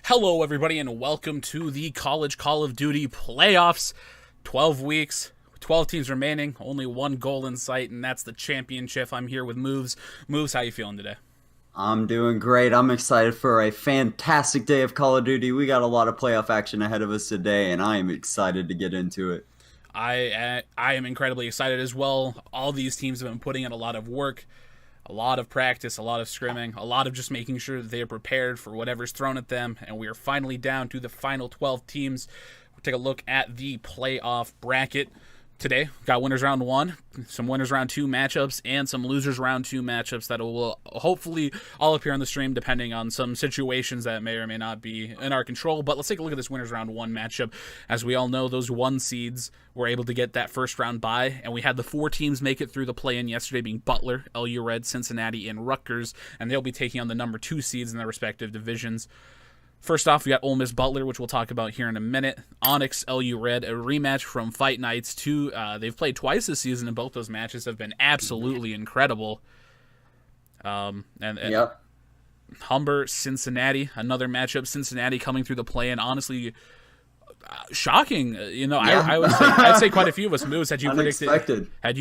Hello, everybody, and welcome to the College Call of Duty playoffs. 12 weeks, 12 teams remaining, only one goal in sight, and that's the championship. I'm here with Moves. Moves, how you feeling today? I'm doing great. I'm excited for a fantastic day of Call of Duty. We got a lot of playoff action ahead of us today, and I am excited to get into it. I am incredibly excited as well. All these teams have been putting in a lot of work, a lot of practice, a lot of scrimming, a lot of just making sure that they are prepared for whatever's thrown at them, and we are finally down to the final 12 teams. We'll take a look at the playoff bracket today. Got winners round 1, some winners round 2 matchups, and some losers round 2 matchups that will hopefully all appear on the stream depending on some situations that may or may not be in our control. But let's take a look at this winners round 1 matchup. As we all know, those 1 seeds were able to get that first round bye, and we had the 4 teams make it through the play-in yesterday, being Butler, LU Red, Cincinnati, and Rutgers, and they'll be taking on the number 2 seeds in their respective divisions. First off, we got Ole Miss Butler, which we'll talk about here in a minute. Onyx, LU Red, a rematch from Fight Nights. They've played twice this season, and both those matches have been absolutely incredible. Yep. Humber, Cincinnati, another matchup. Cincinnati coming through the play-in, honestly, shocking. I'd say quite a few of us moves. Had you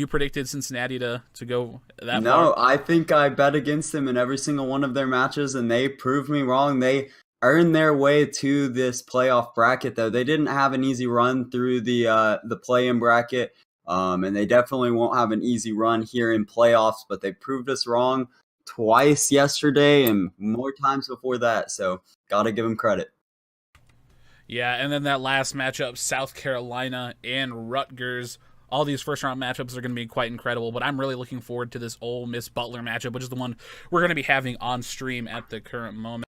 predicted Cincinnati to go that far? No, I think I bet against them in every single one of their matches, and they proved me wrong. They earned their way to this playoff bracket, though. They didn't have an easy run through the play-in bracket, and they definitely won't have an easy run here in playoffs, but they proved us wrong twice yesterday and more times before that, so gotta give them credit. Yeah, and then that last matchup, South Carolina and Rutgers. All these first-round matchups are going to be quite incredible, but I'm really looking forward to this Ole Miss Butler matchup, which is the one we're going to be having on stream at the current moment.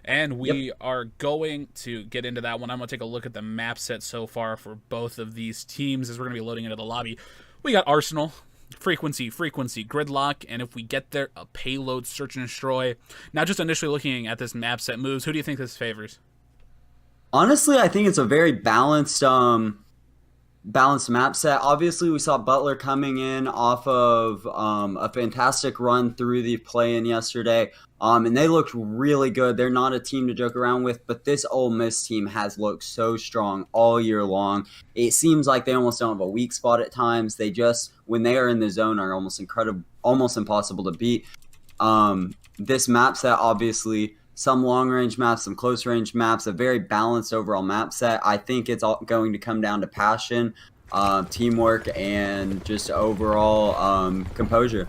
And we are going to get into that one. I'm going to take a look at the map set so far for both of these teams as we're going to be loading into the lobby. We got Arsenal, frequency, gridlock, and if we get there, a payload, search and destroy. Now, just initially looking at this map set moves, who do you think this favors? Honestly, I think it's a very balanced map set. Obviously, we saw Butler coming in off of a fantastic run through the play-in yesterday, and they looked really good. They're not a team to joke around with, but this Ole Miss team has looked so strong all year long. It seems like they almost don't have a weak spot at times. They just, when they are in the zone, are almost impossible to beat. This map set, obviously, some long-range maps, some close-range maps, a very balanced overall map set. I think it's all going to come down to passion, teamwork, and just overall composure.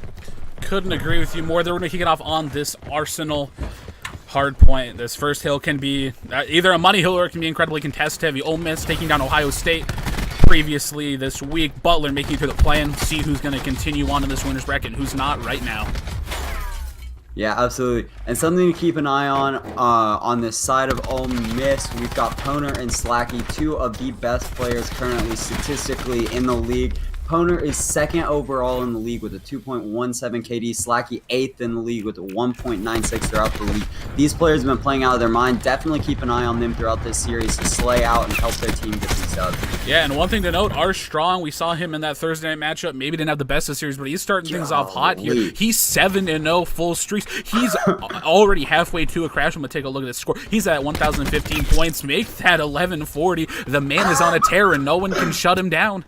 Couldn't agree with you more. They're going to kick it off on this Arsenal hard point. This first hill can be either a money hill or it can be incredibly contest-heavy. Ole Miss taking down Ohio State previously this week. Butler making it through the play-in. See who's going to continue on in this winner's bracket and who's not right now. Yeah, absolutely. And something to keep an eye on this side of Ole Miss, we've got Poner and Slacky, 2 of the best players currently statistically in the league. Poner is 2nd overall in the league with a 2.17 KD. Slacky 8th in the league with a 1.96 throughout the league. These players have been playing out of their mind. Definitely keep an eye on them throughout this series to slay out and help their team get these dubs. Yeah, and one thing to note, R Strong, we saw him in that Thursday night matchup. Maybe didn't have the best of the series, but he's starting things off hot here. He's 7-0 full streaks. He's already halfway to a crash. I'm going to take a look at his score. He's at 1,015 points. Make that 1,140. The man is on a tear, and no one can shut him down.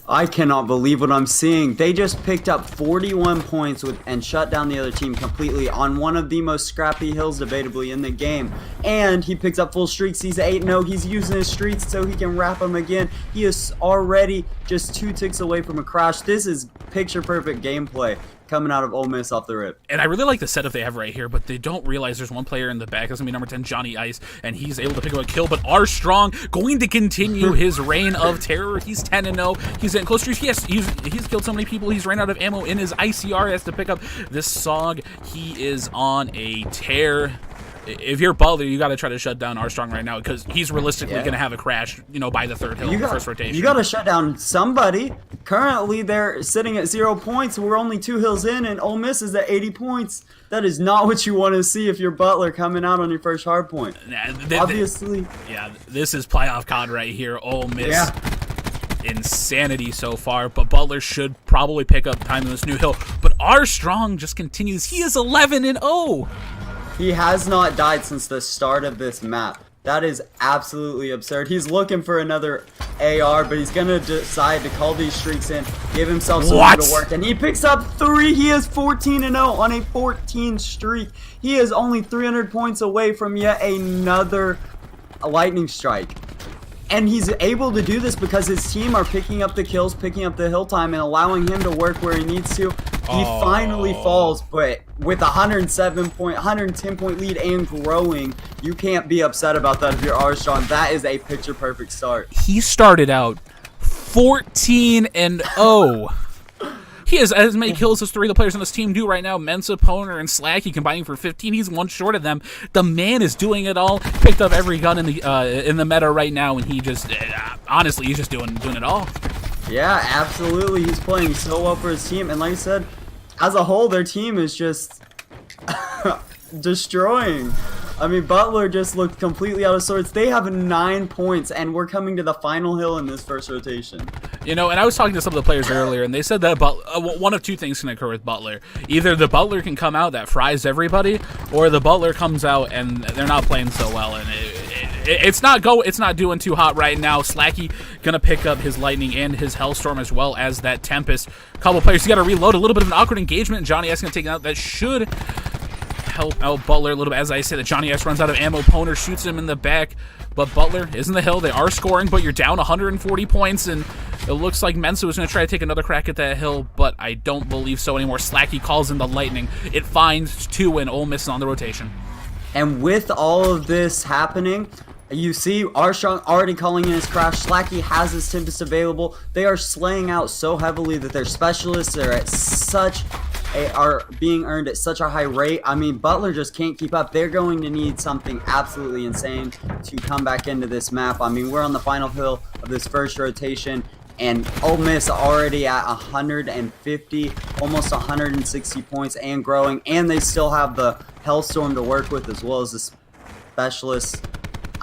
I cannot believe what I'm seeing. They just picked up 41 points and shut down the other team completely on one of the most scrappy hills debatably in the game. And he picks up full streaks. He's 8-0. He's using his streaks so he can wrap them again. He is already just 2 ticks away from a crash. This is picture-perfect gameplay coming out of Ole Miss off the rip. And I really like the setup they have right here, but they don't realize there's one player in the back. That's going to be number 10, Johnny Ice, and he's able to pick up a kill. But R Strong going to continue his reign of terror. He's 10-0. He's getting close to he's killed so many people. He's ran out of ammo in his ICR. He has to pick up this SOG. He is on a tear. If you're Butler, you got to try to shut down Armstrong right now because he's realistically going to have a crash, by the 3rd hill in the first rotation. You got to shut down somebody. Currently, they're sitting at 0 points. We're only 2 hills in, and Ole Miss is at 80 points. That is not what you want to see if you're Butler coming out on your first hard point. Obviously. This is playoff COD right here. Ole Miss. Insanity so far, but Butler should probably pick up time in this new hill. But R Strong just continues. He is 11-0. He has not died since the start of this map. That is absolutely absurd. He's looking for another AR, but he's going to decide to call these streaks in, give himself some room to work, and he picks up 3. He is 14-0 on a 14 streak. He is only 300 points away from yet another lightning strike. And he's able to do this because his team are picking up the kills, picking up the hill time, and allowing him to work where he needs to. He finally falls, but with a 110 point lead and growing, you can't be upset about that if you're Armstrong. That is a picture perfect start. He started out 14-0. He has as many kills as 3 of the players on this team do right now. Mensa, Poner, and Slacky combining for 15. He's one short of them. The man is doing it all. Picked up every gun in the meta right now, and he just honestly, he's just doing it all. Yeah, absolutely. He's playing so well for his team, and like I said, as a whole, their team is just destroying. I mean, Butler just looked completely out of sorts. They have 9 points, and we're coming to the final hill in this first rotation. You know, and I was talking to some of the players earlier, and they said that one of 2 things can occur with Butler. Either the Butler can come out that fries everybody, or the Butler comes out and they're not playing so well, and it's not doing too hot right now. Slacky gonna pick up his Lightning and his Hellstorm as well as that Tempest. A couple players, you gotta reload. A little bit of an awkward engagement, and Johnny S gonna take it out. That should help out Butler a little bit. As I say, that Johnny S runs out of ammo. Poner shoots him in the back, but Butler is in the hill. They are scoring, but you're down 140 points, and it looks like Mensa was going to try to take another crack at that hill, but I don't believe so anymore. Slacky calls in the Lightning. It finds 2, and Ole Miss is on the rotation. And with all of this happening, you see Armstrong already calling in his crash. Slacky has his Tempest available. They are slaying out so heavily that their specialists are being earned at such a high rate. I mean, Butler just can't keep up. They're going to need something absolutely insane to come back into this map. I mean, we're on the final hill of this first rotation, and Ole Miss already at 150, almost 160 points and growing, and they still have the Hellstorm to work with as well as the specialists.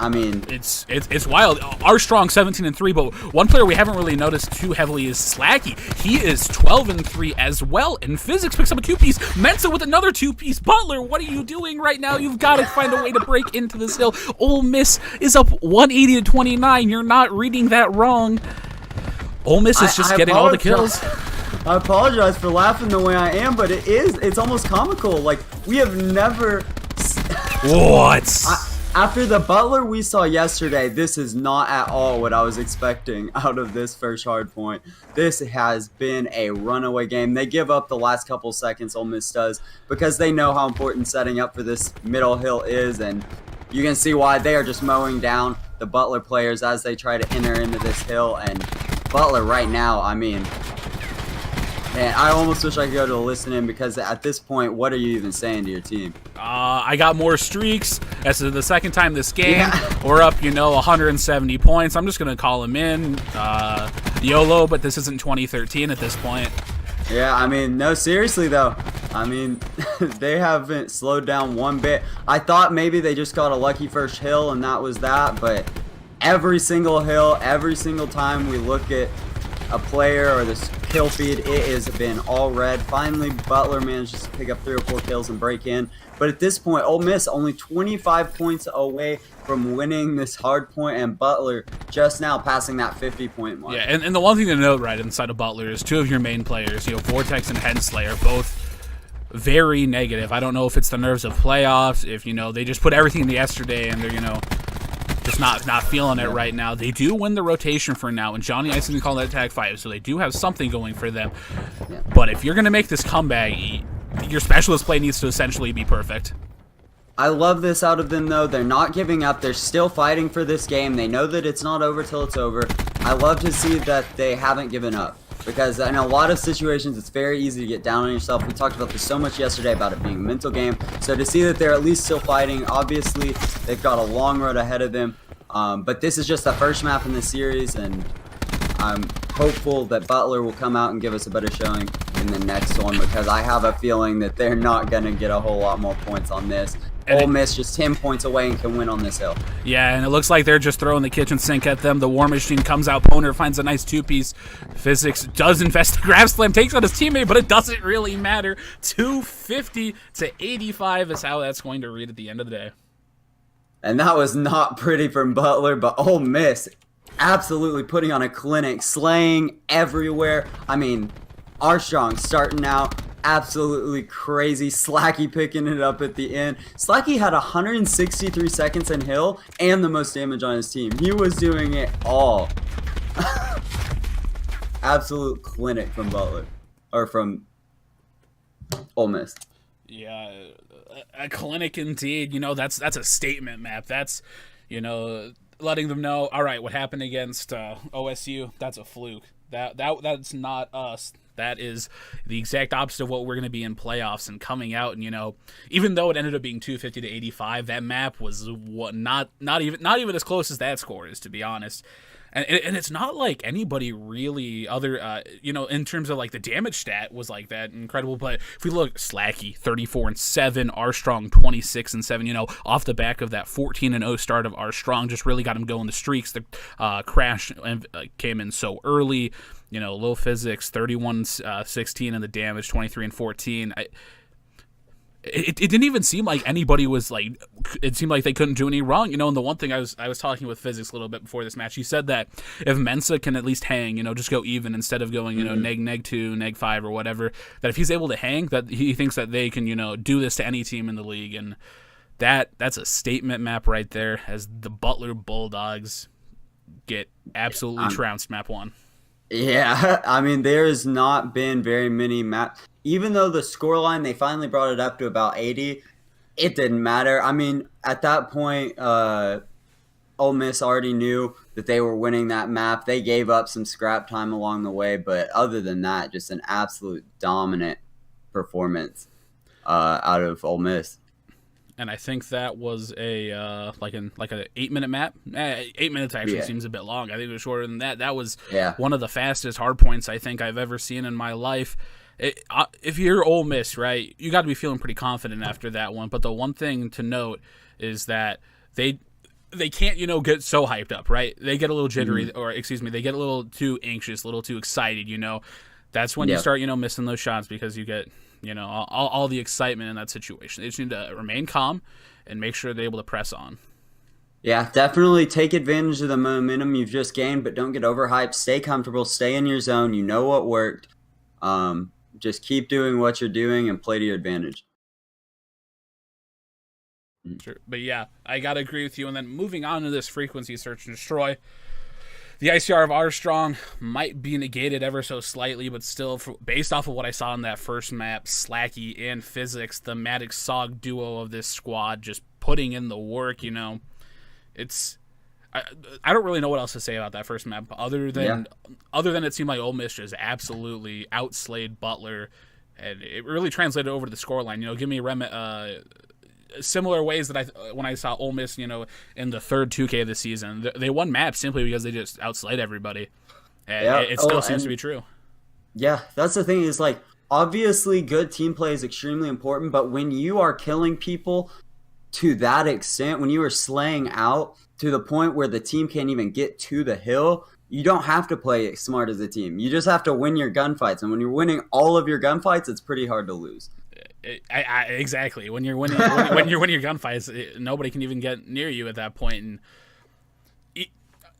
I mean, it's wild. Armstrong 17-3, but one player we haven't really noticed too heavily is Slacky. He is 12-3 as well, and Physics picks up a 2-piece. Mensa with another 2-piece. Butler, what are you doing right now? You've got to find a way to break into this hill. Ole Miss is up 180-29. You're not reading that wrong. Ole Miss is just getting all the kills. I apologize for laughing the way I am, but it's almost comical. Like, we have never... What? After the Butler we saw yesterday, this is not at all what I was expecting out of this first hard point. This has been a runaway game. They give up the last couple seconds, Ole Miss does, because they know how important setting up for this middle hill is, and you can see why they are just mowing down the Butler players as they try to enter into this hill. And Butler right now, I mean, man, I almost wish I could go to the listen-in, because at this point, what are you even saying to your team? I got more streaks. That's the second time this game. Yeah. We're up, 170 points. I'm just going to call him in. YOLO, but this isn't 2013 at this point. Yeah, I mean, no, seriously, though. I mean, they haven't slowed down one bit. I thought maybe they just got a lucky first hill, and that was that, but every single hill, every single time we look at a player or this kill feed, it has been all red. Finally, Butler manages to pick up 3 or 4 kills and break in. But at this point, Ole Miss only 25 points away from winning this hard point, and Butler just now passing that 50-point mark. Yeah, and the one thing to note right inside of Butler is 2 of your main players, Vortex and Henslayer, both very negative. I don't know if it's the nerves of playoffs, if, they just put everything into yesterday and they're, just not feeling it right now. They do win the rotation for now, and Johnny Ice didn't call that tag 5, so they do have something going for them. Yeah. But if you're going to make this comeback, your specialist play needs to essentially be perfect. I love this out of them, though. They're not giving up. They're still fighting for this game. They know that it's not over till it's over. I love to see that they haven't given up, because in a lot of situations, it's very easy to get down on yourself. We talked about this so much yesterday about it being a mental game. So to see that they're at least still fighting, obviously, they've got a long road ahead of them. But this is just the first map in the series, and I'm hopeful that Butler will come out and give us a better showing in the next one, because I have a feeling that they're not going to get a whole lot more points on this. Ole Miss just 10 points away and can win on this hill. Yeah, and it looks like they're just throwing the kitchen sink at them. The War Machine comes out. Poner finds a nice two-piece. Physics does invest the grab slam, takes out his teammate, but it doesn't really matter. 250 to 85 is how that's going to read at the end of the day. And that was not pretty from Butler, but Ole Miss absolutely putting on a clinic, slaying everywhere. I mean, Armstrong starting out absolutely crazy. Slacky picking it up at the end. Slacky had 163 seconds in hill and the most damage on his team. He was doing it all. Absolute clinic from Butler, or from Ole Miss. Yeah, a clinic indeed. You know, that's a statement map. That's, you know, letting them know, all right, what happened against OSU, that's a fluke. That's not us. That is the exact opposite of what we're going to be in playoffs and coming out. And, you know, even though it ended up being 250 to 85, that map was not even as close as that score is, to be honest. And it's not like anybody really other, you know, in terms of like the damage stat was like that incredible. But if we look, Slacky 34-7, Armstrong 26-7, you know, off the back of that 14-0 start of Armstrong, just really got him going. The streaks, the crash came in so early. You know, low physics 31-16 and the damage 23-14. It didn't even seem like anybody was like, it seemed like they couldn't do any wrong, you know. And the one thing I was talking with Physics a little bit before this match, he said that if Mensa can at least hang, you know, just go even instead of going, you know, neg 2, neg 5 or whatever, that if he's able to hang, that he thinks that they can, you know, do this to any team in the league. And that's a statement map right there, as the Butler Bulldogs get absolutely trounced map 1. Yeah, I mean, there's not been very many maps. Even though the scoreline, they finally brought it up to about 80, it didn't matter. I mean, at that point, Ole Miss already knew that they were winning that map. They gave up some scrap time along the way, but other than that, just an absolute dominant performance out of Ole Miss. And I think that was a like an 8-minute map. 8 minutes actually seems a bit long. I think it was shorter than that. That was one of the fastest hard points I think I've ever seen in my life. If you're Ole Miss, right, you got to be feeling pretty confident after that one. But the one thing to note is that they can't, you know, get so hyped up, right? They get a little jittery, or excuse me, they get a little too anxious, a little too excited, you know. That's when you start, you know, missing those shots, because you get, you know, all the excitement in that situation. They just need to remain calm and make sure they're able to press on. Yeah, definitely take advantage of the momentum you've just gained, but don't get overhyped. Stay comfortable, stay in your zone. You know what worked. Just keep doing what you're doing and play to your advantage. Sure. But yeah, I got to agree with you. And then moving on to this frequency search and destroy, the ICR of Armstrong might be negated ever so slightly, but still, based off of what I saw in that first map, Slacky and Physics, the Maddox-Sog duo of this squad, just putting in the work, you know. I don't really know what else to say about that first map, other than it seemed like Ole Miss just absolutely outslayed Butler, and it really translated over to the scoreline. You know, give me similar ways that when I saw Ole Miss, you know, in the third 2K of the season, they won maps simply because they just outslayed everybody, and it still seems to be true. Yeah, that's the thing, is like, obviously good team play is extremely important, but when you are killing people to that extent, when you are slaying out to the point where the team can't even get to the hill, you don't have to play smart as a team. You just have to win your gunfights, and when you're winning all of your gunfights, it's pretty hard to lose. Exactly. When you're winning, when you're winning your gunfights, nobody can even get near you at that point. And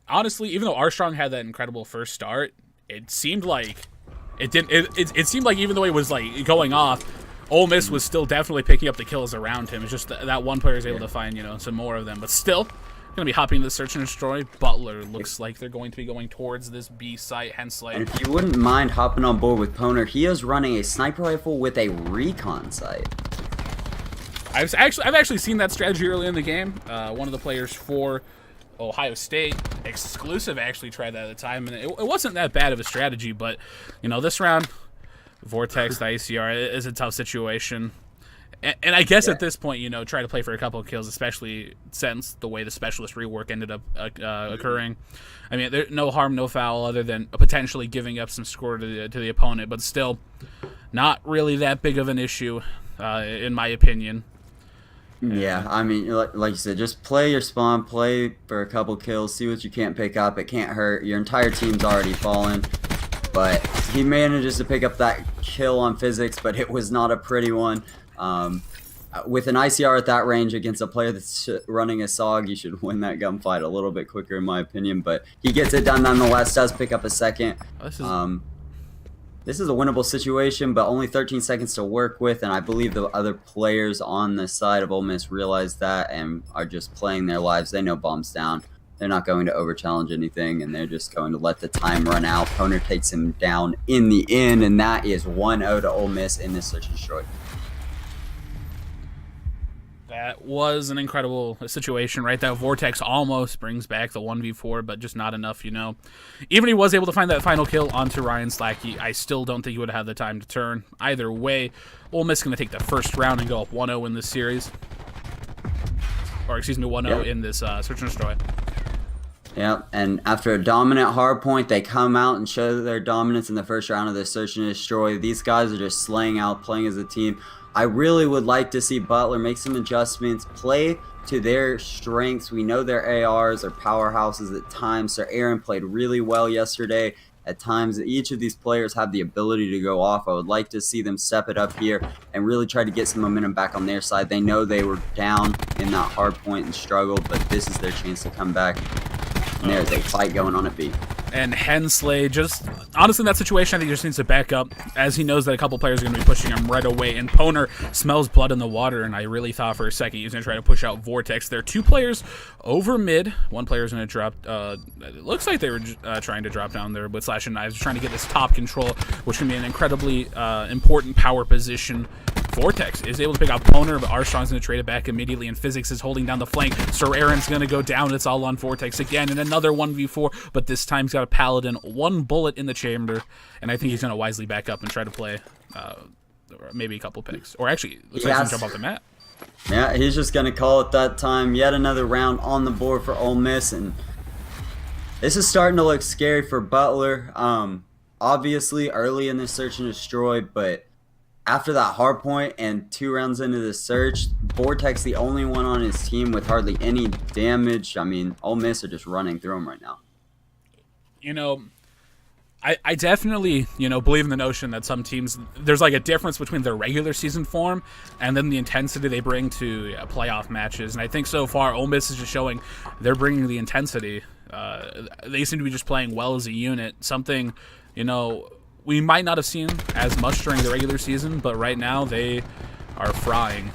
honestly, even though Armstrong had that incredible first start, it seemed like it didn't. It seemed like even though he was like going off, Ole Miss was still definitely picking up the kills around him. It's just that one player is able to find, you know, some more of them, but still. Going to be hopping the search and destroy. Butler looks like they're going to be going towards this B site, hence like. And if you wouldn't mind hopping on board with Poner, he is running a sniper rifle with a recon sight. I've actually seen that strategy early in the game. One of the players for Ohio State exclusive actually tried that at the time, and it wasn't that bad of a strategy. But you know, this round, Vortex, the ICR is a tough situation. And I guess at this point, you know, try to play for a couple of kills, especially since the way the specialist rework ended up occurring. I mean, there's no harm, no foul, other than potentially giving up some score to the opponent, but still not really that big of an issue, in my opinion. Yeah, I mean, like you said, just play your spawn, play for a couple kills, see what you can't pick up. It can't hurt. Your entire team's already fallen. But he manages to pick up that kill on physics, but it was not a pretty one. With an ICR at that range against a player that's running a SOG, you should win that gunfight a little bit quicker, in my opinion. But he gets it done nonetheless, does pick up a second. This is a winnable situation, but only 13 seconds to work with, and I believe the other players on the side of Ole Miss realize that and are just playing their lives. They know bombs down. They're not going to over-challenge anything, and they're just going to let the time run out. Poner takes him down in the end, and that is 1-0 to Ole Miss in this search and destroy. That was an incredible situation, right? That Vortex almost brings back the 1v4, but just not enough, you know. Even if he was able to find that final kill onto Ryan Slacky, I still don't think he would have had the time to turn. Either way, Ole Miss is going to take the first round and go up 1-0 in this series. Or, excuse me, 1-0 in this search and destroy. Yeah, and after a dominant hard point, they come out and show their dominance in the first round of the search and destroy. These guys are just slaying out, playing as a team. I really would like to see Butler make some adjustments, play to their strengths. We know their ARs are powerhouses at times. Sir Aaron played really well yesterday. At times, each of these players have the ability to go off. I would like to see them step it up here and really try to get some momentum back on their side. They know they were down in that hard point and struggled, but this is their chance to come back. And there's a fight going on at B. And Hensley, just honestly in that situation, I think he just needs to back up, as he knows that a couple players are going to be pushing him right away. And Poner smells blood in the water, and I really thought for a second he was going to try to push out Vortex. There are two players over mid. One player is going to drop. It looks like they were trying to drop down there with Slash and Knives, trying to get this top control, which can be an incredibly important power position. Vortex is able to pick out Poner, but Armstrong's going to trade it back immediately, and Physics is holding down the flank. Sir Aaron's going to go down. It's all on Vortex again, and another 1v4, but this time he's got a Paladin, one bullet in the chamber, and I think he's going to wisely back up and try to play maybe a couple picks. Or actually, looks like he's going to jump off the map. Yeah, he's just going to call it that time. Yet another round on the board for Ole Miss, and this is starting to look scary for Butler. Obviously, early in this search and destroy, but after that hard point and 2 rounds into the search, Vortex the only one on his team with hardly any damage. I mean, Ole Miss are just running through him right now. You know, I definitely, believe in the notion that some teams, there's like a difference between their regular season form and then the intensity they bring to playoff matches. And I think so far, Ole Miss is just showing they're bringing the intensity. They seem to be just playing well as a unit. Something, we might not have seen as much during the regular season, but right now they are frying.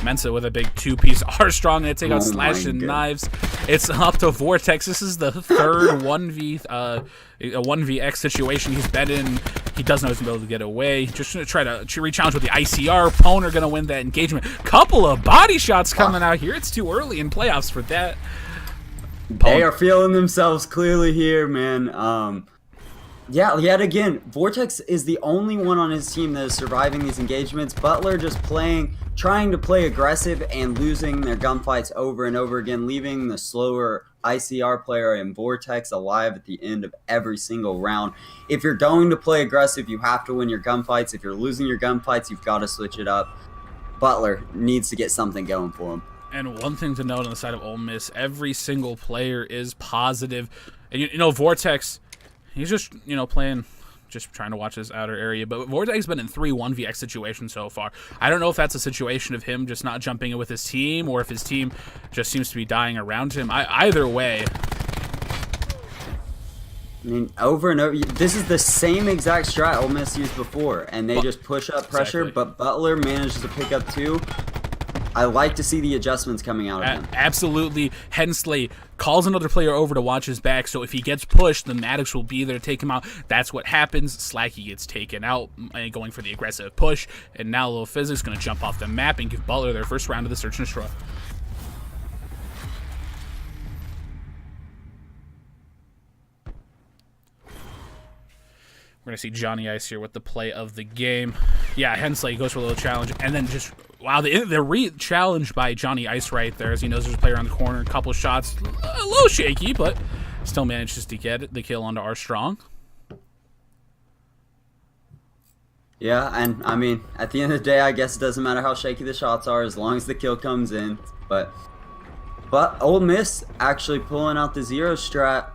Mensa with a big 2-piece Armstrong and take out Slash and Knives. It's up to Vortex. This is the third 1vx situation he's been in. He doesn't know he's going to be able to get away. Just going to try to re-challenge with the ICR. Poner going to win that engagement. Couple of body shots coming out here. It's too early in playoffs for that. They are feeling themselves clearly here, man. Yeah, yet again, Vortex is the only one on his team that is surviving these engagements. Butler just trying to play aggressive and losing their gunfights over and over again, leaving the slower ICR player and Vortex alive at the end of every single round. If you're going to play aggressive, you have to win your gunfights. If you're losing your gunfights, you've got to switch it up. Butler needs to get something going for him. And one thing to note on the side of Ole Miss, every single player is positive. And Vortex, he's just, playing, just trying to watch his outer area. But Vortex has been in 3 1vx situations so far. I don't know if that's a situation of him just not jumping in with his team or if his team just seems to be dying around him. Either way. I mean, over and over, this is the same exact strat Ole Miss used before, and they just push up pressure, exactly. But Butler manages to pick up 2. I like to see the adjustments coming out of him. Absolutely. Hensley calls another player over to watch his back, so if he gets pushed, the Maddox will be there to take him out. That's what happens. Slacky gets taken out, going for the aggressive push, and now Little Physics going to jump off the map and give Butler their first round of the search and destroy. We're going to see Johnny Ice here with the play of the game. Yeah, Hensley goes for a little challenge, and then just, wow, the re-challenge by Johnny Ice right there, as he knows there's a player on the corner, a couple shots, a little shaky, but still manages to get the kill onto Armstrong. Yeah, and I mean, at the end of the day, I guess it doesn't matter how shaky the shots are as long as the kill comes in. But Ole Miss actually pulling out the zero strat,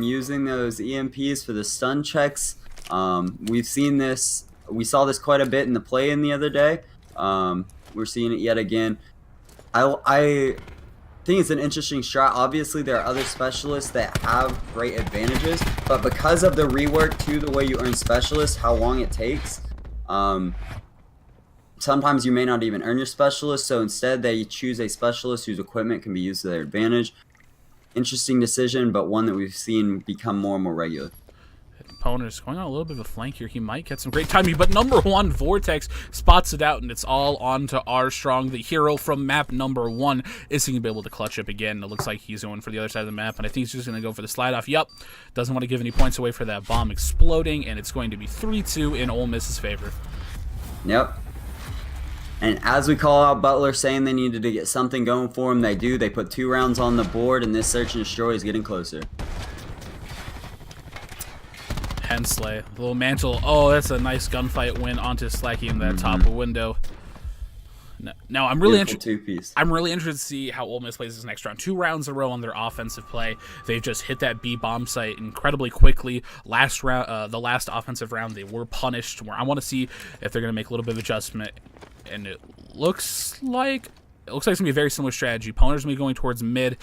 using those EMPs for the stun checks. We've seen this. We saw this quite a bit in the play-in the other day. We're seeing it yet again. I think it's an interesting strat. Obviously, there are other specialists that have great advantages, but because of the rework to the way you earn specialists, how long it takes, sometimes you may not even earn your specialist, so instead they choose a specialist whose equipment can be used to their advantage. Interesting decision, but one that we've seen become more and more regular. Opponent's going on a little bit of a flank here. He might get some great timing, but number one, Vortex spots it out, and it's all on to Armstrong, the hero from map number 1. Is he going to be able to clutch up again? It looks like he's going for the other side of the map, and I think he's just going to go for the slide off. Yup, doesn't want to give any points away for that bomb exploding, and it's going to be 3-2 in Ole Miss's favor. Yep. And as we call out Butler saying they needed to get something going for them, they do. They put 2 rounds on the board, and this search and destroy is getting closer. Hensley, the little mantle. Oh, that's a nice gunfight win onto Slacky in that top window. Now I'm really interested. I'm really interested to see how Ole Miss plays this next round. 2 rounds in a row on their offensive play. They've just hit that B bomb site incredibly quickly. Last round, the last offensive round, they were punished. Where I want to see if they're going to make a little bit of adjustment. And it looks like it's going to be a very similar strategy. Poner's going to be going towards mid.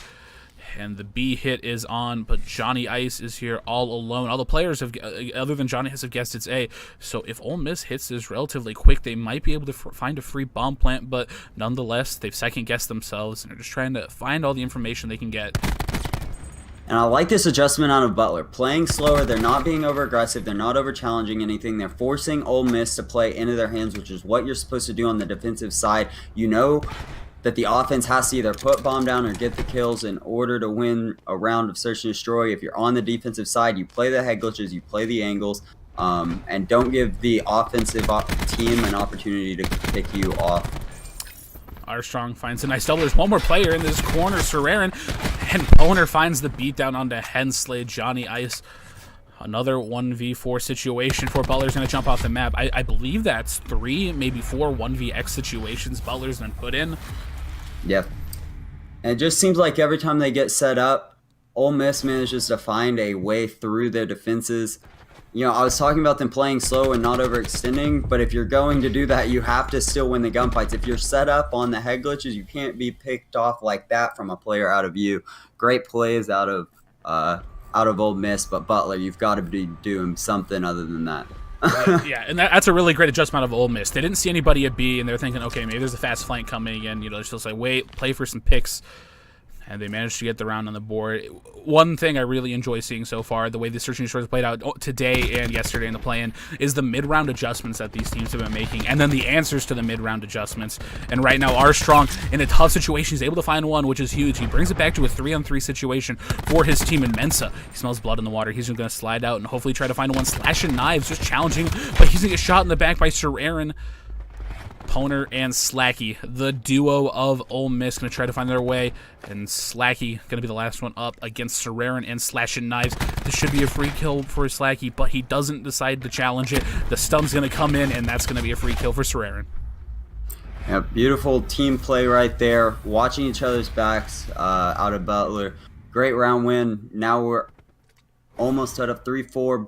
And the B hit is on, but Johnny Ice is here all alone. All the players have, other than Johnny Ice, have guessed it's A. So if Ole Miss hits this relatively quick, they might be able to find a free bomb plant. But nonetheless, they've second-guessed themselves, and they're just trying to find all the information they can get. And I like this adjustment out of Butler. Playing slower, they're not being over-aggressive, they're not over-challenging anything. They're forcing Ole Miss to play into their hands, which is what you're supposed to do on the defensive side. You know that the offense has to either put bomb down or get the kills in order to win a round of search and destroy. If you're on the defensive side, you play the head glitches, you play the angles, and don't give the offensive team an opportunity to pick you off. Armstrong finds a nice double. There's one more player in this corner, Serrarin, and Poner finds the beatdown onto Hensley. Johnny Ice. Another 1v4 situation for Butler's going to jump off the map. I believe that's 3, maybe 4 1vx situations Butler's been put in. Yeah. And it just seems like every time they get set up, Ole Miss manages to find a way through their defenses. You know, I was talking about them playing slow and not overextending, but if you're going to do that, you have to still win the gunfights. If you're set up on the head glitches, you can't be picked off like that from a player out of you. Great plays out of Ole Miss, but Butler, you've got to be doing something other than that. Yeah, and that's a really great adjustment of Ole Miss. They didn't see anybody at B, and they're thinking, okay, maybe there's a fast flank coming, and they're just like, wait, play for some picks. And they managed to get the round on the board. One thing I really enjoy seeing so far, the way the search and destroy has played out today and yesterday in the play-in, is the mid-round adjustments that these teams have been making, and then the answers to the mid-round adjustments. And right now, Armstrong, in a tough situation, is able to find one, which is huge. He brings it back to a 3-on-3 situation for his team in Mensa. He smells blood in the water. He's going to slide out and hopefully try to find one. Slashing knives, just challenging, but he's going to get shot in the back by Serrarin. Poner and Slacky, the duo of Ole Miss, going to try to find their way, and Slacky going to be the last one up against Serrarin and Slashing Knives. This should be a free kill for Slacky, but he doesn't decide to challenge it. The stun's going to come in, and that's going to be a free kill for Serrarin. Yeah, beautiful team play right there, watching each other's backs out of Butler. Great round win. Now we're almost at a 3-4.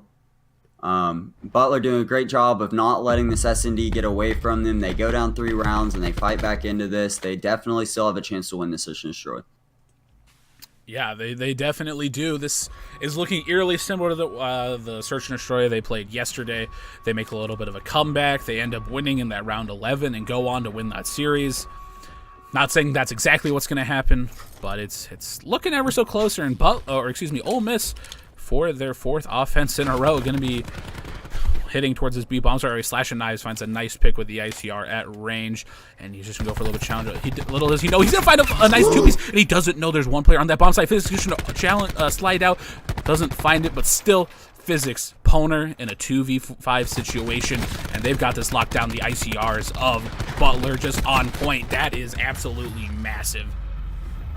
Butler doing a great job of not letting this S&D get away from them. They go down 3 rounds and they fight back into this. They definitely still have a chance to win this search and destroy. Yeah, they definitely do. This is looking eerily similar to the search and destroy they played yesterday. They make a little bit of a comeback. They end up winning in that round 11 and go on to win that series. Not saying that's exactly what's going to happen, but it's looking ever so closer. And Ole Miss, for their 4th offense in a row, going to be hitting towards his B bomb. Sorry, Slashing Knives finds a nice pick with the ICR at range, and he's just going to go for a little bit challenge. Little does he know, he's going to find a nice 2-piece, and he doesn't know there's one player on that bomb site. Physics just going to challenge, slide out, doesn't find it, but still, Physics, Poner in a 2v5 situation, and they've got this locked down. The ICRs of Butler just on point. That is absolutely massive.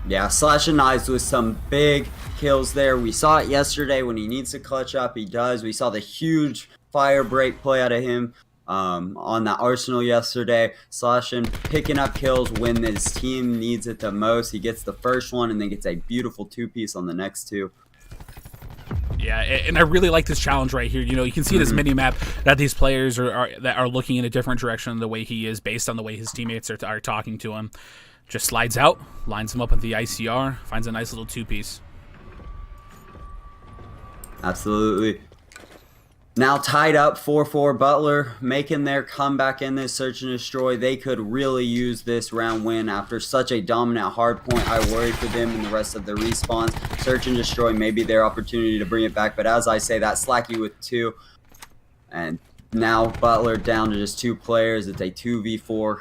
Yeah, Slashing Knives with some big kills there. We saw it yesterday when he needs to clutch up, he does. We saw the huge fire break play out of him. on that Arsenal yesterday, slashing, picking up kills when his team needs it the most. He gets the first one and then gets a beautiful two-piece on the next two. Yeah, and I really like this challenge right here. You can see in his mini-map that these players are looking in a different direction than the way he is based on the way his teammates are talking to him. Just slides out, lines him up with the ICR, finds a nice little two-piece. Absolutely. Now tied up 4-4, Butler making their comeback in this search and destroy. They could really use this round win after such a dominant hard point. I worry for them and the rest of the respawns. Search and destroy may be their opportunity to bring it back, but as I say, that Slacky with 2. And now Butler down to just 2 players. It's a 2v4.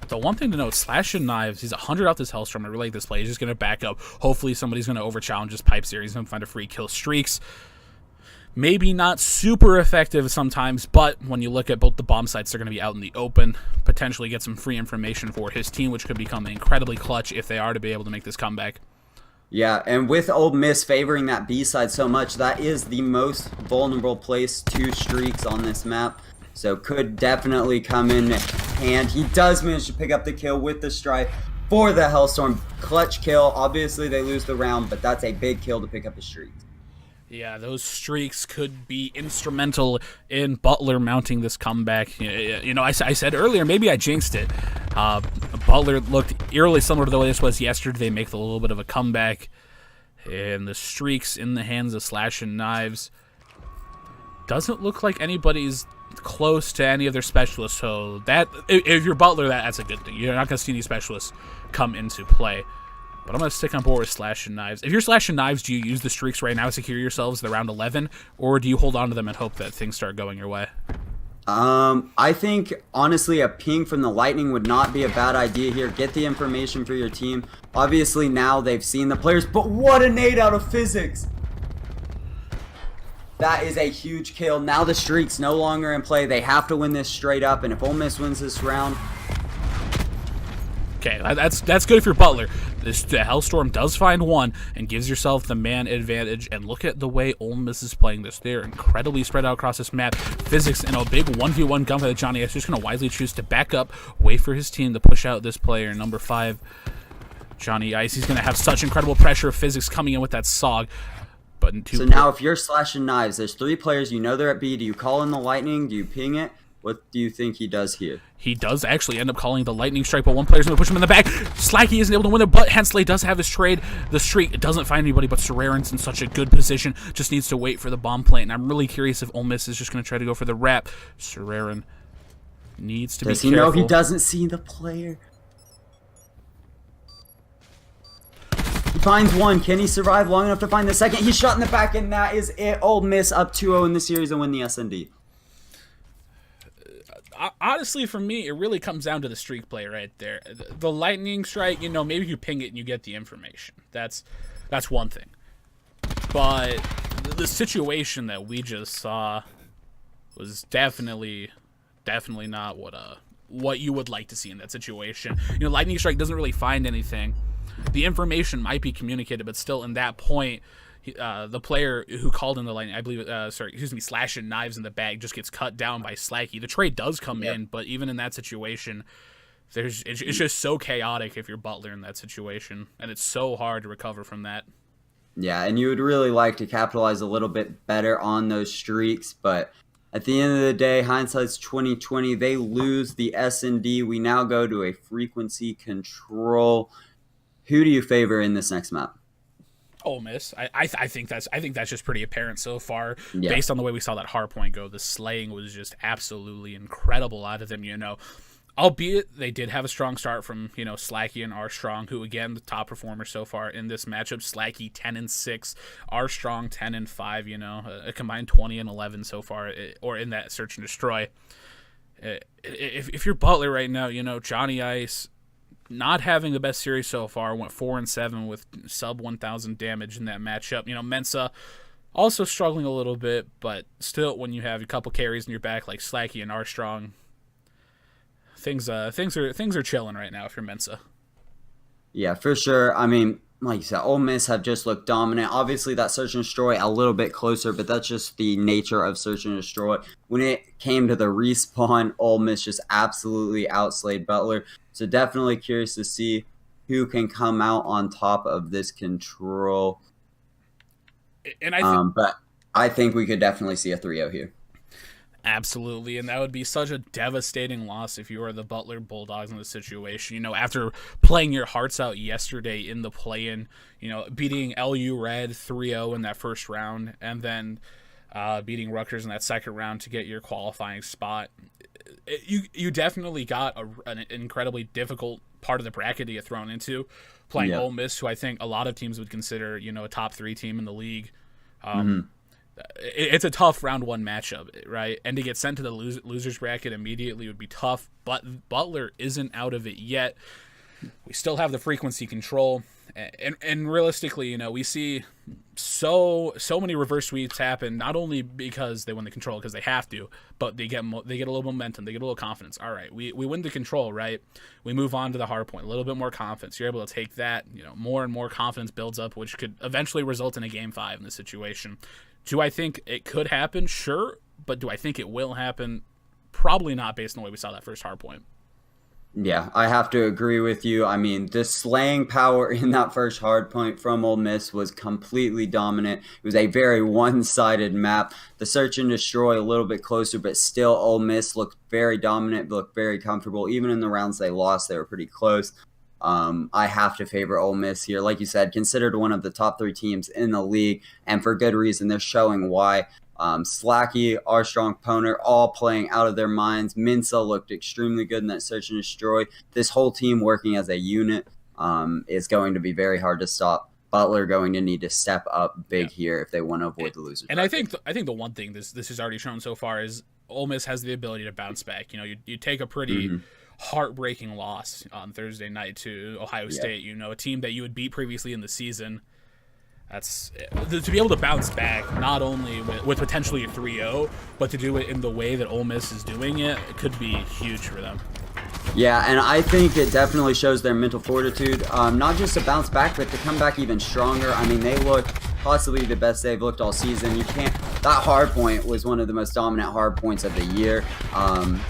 The one thing to note, Slash and Knives, he's 100 out this Hellstorm. I really like this play. He's just going to back up. Hopefully somebody's going to over-challenge his Pipes here. He's going to find a free kill. Streaks, maybe not super effective sometimes, but when you look at both the bomb sites, they're going to be out in the open. Potentially get some free information for his team, which could become incredibly clutch if they are to be able to make this comeback. Yeah, and with Ole Miss favoring that B side so much, that is the most vulnerable place to streaks on this map. So could definitely come in hand. He does manage to pick up the kill with the strike for the Hellstorm. Clutch kill. Obviously they lose the round, but that's a big kill to pick up the streaks. Yeah, those streaks could be instrumental in Butler mounting this comeback. I said earlier, maybe I jinxed it. Butler looked eerily similar to the way this was yesterday. They make a little bit of a comeback. And the streaks in the hands of Slash and Knives. Doesn't look like anybody's close to any of their specialists, so that if you're Butler, that's a good thing. You're not going to see any specialists come into play. But I'm going to stick on board with Slash and Knives. If you're Slash and Knives, do you use the streaks right now to secure yourselves to round 11, or do you hold on to them and hope that things start going your way? I think, honestly, a ping from the Lightning would not be a bad idea here. Get the information for your team. Obviously, now they've seen the players, but what a nade out of physics! That is a huge kill. Now the streak's no longer in play. They have to win this straight up, and if Ole Miss wins this round... Okay, that's good if you're Butler. The Hellstorm does find one and gives yourself the man advantage. And look at the way Ole Miss is playing this. They're incredibly spread out across this map. Physics in a big 1v1 gunfight that Johnny is just going to wisely choose to back up, wait for his team to push out this player, number 5, Johnny Ice. He's going to have such incredible pressure of Physics coming in with that SOG. So now if you're Slash and Knives, there's 3 players, you know they're at B. Do you call in the Lightning? Do you ping it? What do you think he does here? He does actually end up calling the Lightning Strike, but one player's going to push him in the back. Slacky isn't able to win it, but Hensley does have his trade. The streak doesn't find anybody, but Serraren's in such a good position. Just needs to wait for the bomb plant, and I'm really curious if Ole Miss is just going to try to go for the wrap. Serraren needs to be careful. Does he know he doesn't see the player? He finds one. Can he survive long enough to find the second? He's shot in the back, and that is it. Ole Miss up 2-0 in the series and win the SND. Honestly, for me, it really comes down to the streak play right there. The Lightning Strike, maybe you ping it and you get the information. That's one thing. But the situation that we just saw was definitely not what you would like to see in that situation. Lightning Strike doesn't really find anything. The information might be communicated, but still, in that point, the player who called in the Lightning, I believe, Slash and Knives in the bag just gets cut down by Slacky. The trade does come in, but even in that situation, it's just so chaotic if you're Butler in that situation, and it's so hard to recover from that. Yeah, and you would really like to capitalize a little bit better on those streaks, but at the end of the day, hindsight's 2020. They lose the S&D. We now go to a frequency control. Who do you favor in this next map? Ole Miss. I think that's just pretty apparent so far, based on the way we saw that hardpoint go. The slaying was just absolutely incredible out of them. Albeit they did have a strong start from Slacky and Armstrong, who again the top performers so far in this matchup. Slacky 10-6, Armstrong 10-5. A combined 20-11 so far, or in that search and destroy. If you're Butler right now, Johnny Ice, not having the best series so far, went 4-7 with sub 1,000 damage in that matchup. Mensa also struggling a little bit, but still, when you have a couple carries in your back like Slacky and Armstrong, things are chilling right now if you're Mensa. Yeah, for sure. I mean, like you said, Ole Miss have just looked dominant. Obviously, that search and destroy a little bit closer, but that's just the nature of search and destroy. When it came to the respawn, Ole Miss just absolutely outslayed Butler. So definitely curious to see who can come out on top of this control. And but I think we could definitely see a 3-0 here. Absolutely, and that would be such a devastating loss if you were the Butler Bulldogs in this situation. You know, after playing your hearts out yesterday in the play-in, you know, beating LU Red 3-0 in that first round, and then beating Rutgers in that second round to get your qualifying spot. You definitely got an incredibly difficult part of the bracket to get thrown into, playing Ole Miss, who I think a lot of teams would consider, you know, a top 3 team in the league. It's a tough round 1 matchup, right? And to get sent to the losers bracket immediately would be tough, but Butler isn't out of it yet. We still have the frequency control, and realistically, you know, we see so many reverse sweeps happen, not only because they win the control because they have to, but they get a little momentum, they get a little confidence. All right, we win the control, right? We move on to the hard point, a little bit more confidence. You're able to take that, you know, more and more confidence builds up, which could eventually result in a game 5 in this situation. Do I think it could happen? Sure. But do I think it will happen? Probably not, based on the way we saw that first hard point. Yeah, I have to agree with you. I mean, the slaying power in that first hard point from Ole Miss was completely dominant. It was a very one-sided map. The search and destroy a little bit closer, but still Ole Miss looked very dominant, looked very comfortable. Even in the rounds they lost, they were pretty close. I have to favor Ole Miss here. Like you said, considered one of the top 3 teams in the league, and for good reason. They're showing why. Slacky, Armstrong, Poner, all playing out of their minds. Minsa looked extremely good in that search and destroy. This whole team working as a unit is going to be very hard to stop. Butler going to need to step up big here if they want to avoid the losers. And I think the one thing this has already shown so far is Ole Miss has the ability to bounce back. You know, you take a pretty heartbreaking loss on Thursday night to Ohio State, you know, a team that you had beat previously in the season. That's to be able to bounce back, not only with potentially a 3-0, but to do it in the way that Ole Miss is doing it, it could be huge for them. Yeah, and I think it definitely shows their mental fortitude, not just to bounce back, but to come back even stronger. I mean, they look possibly the best they've looked all season. That hard point was one of the most dominant hard points of the year.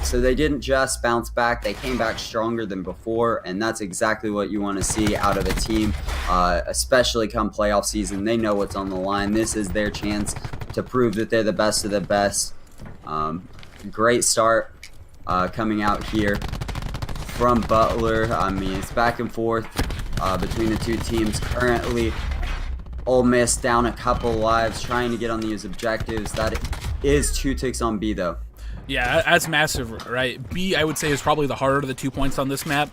So they didn't just bounce back, they came back stronger than before, and that's exactly what you want to see out of a team, especially come playoff season. They know what's on the line. This is their chance to prove that they're the best of the best. Great start coming out here from Butler. I mean, it's back and forth between the 2 teams currently. Ole Miss down a couple lives, trying to get on these objectives. That is 2 ticks on B, though. Yeah, that's massive, right? B, I would say, is probably the harder of the 2 points on this map.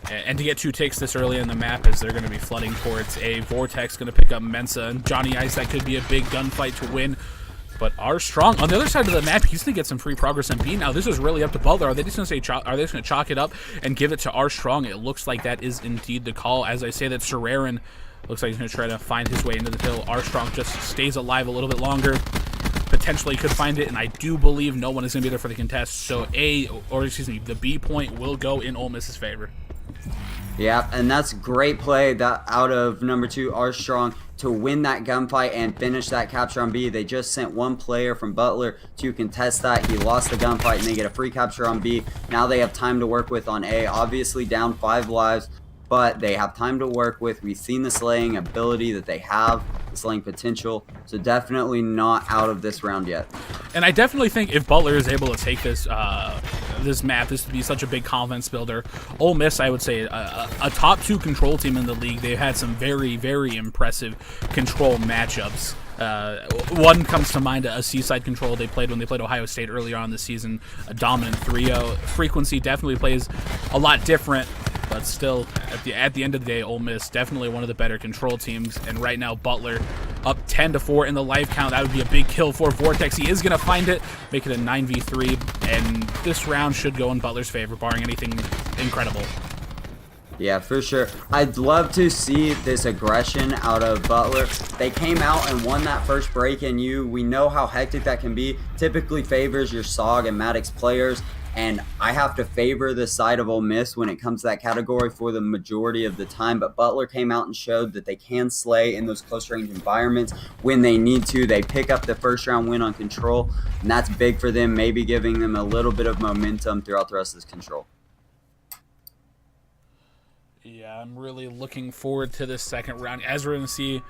And to get 2 ticks this early in the map as they're going to be flooding towards A. Vortex going to pick up Mensa, and Johnny Ice, that could be a big gunfight to win. But Armstrong on the other side of the map, he's going to get some free progress on B. Now, this is really up to Butler. Are they just going to say, are they just going to chalk it up and give it to Armstrong? It looks like that is indeed the call. As I say, that Serrerin looks like he's going to try to find his way into the hill. Armstrong just stays alive a little bit longer. Potentially could find it, and I do believe no one is going to be there for the contest. So the B point will go in Ole Miss's favor. Yeah, and that's great play that out of number 2, Armstrong, to win that gunfight and finish that capture on B. They just sent 1 player from Butler to contest that. He lost the gunfight, and they get a free capture on B. Now they have time to work with on A. Obviously down 5 lives, but they have time to work with. We've seen the slaying ability that they have, the slaying potential, so definitely not out of this round yet. And I definitely think if Butler is able to take this this map, this would be such a big confidence builder. Ole Miss, I would say, a top 2 control team in the league. They've had some very, very impressive control matchups. One comes to mind, a Seaside control they played when they played Ohio State earlier on this season, a dominant 3-0. Frequency definitely plays a lot different, but still, at the end of the day, Ole Miss definitely one of the better control teams. And right now, Butler up 10-4 in the life count. That would be a big kill for Vortex. He is going to find it, make it a 9v3, and this round should go in Butler's favor, barring anything incredible. Yeah, for sure. I'd love to see this aggression out of Butler. They came out and won that first break, and we know how hectic that can be. Typically favors your SOG and Maddox players, and I have to favor the side of Ole Miss when it comes to that category for the majority of the time. But Butler came out and showed that they can slay in those close-range environments when they need to. They pick up the first-round win on Control, and that's big for them, maybe giving them a little bit of momentum throughout the rest of this Control. Yeah, I'm really looking forward to this second round, as we're going to see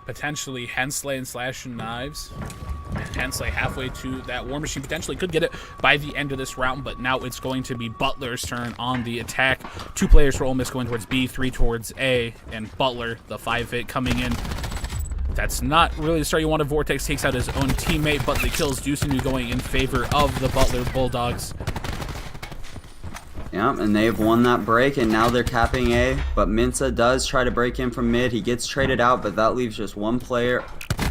potentially Hensley and Slash and Knives. Hensley halfway to that War Machine, potentially could get it by the end of this round, but now it's going to be Butler's turn on the attack. 2 players for Ole Miss going towards B, 3 towards A, and Butler, the 5-hit, coming in. That's not really the start you wanted. Vortex takes out his own teammate, but the kills do seem to be going in favor of the Butler Bulldogs. Yeah, and they've won that break, and now they're capping A. But Mensa does try to break in from mid. He gets traded out, but that leaves just 1 player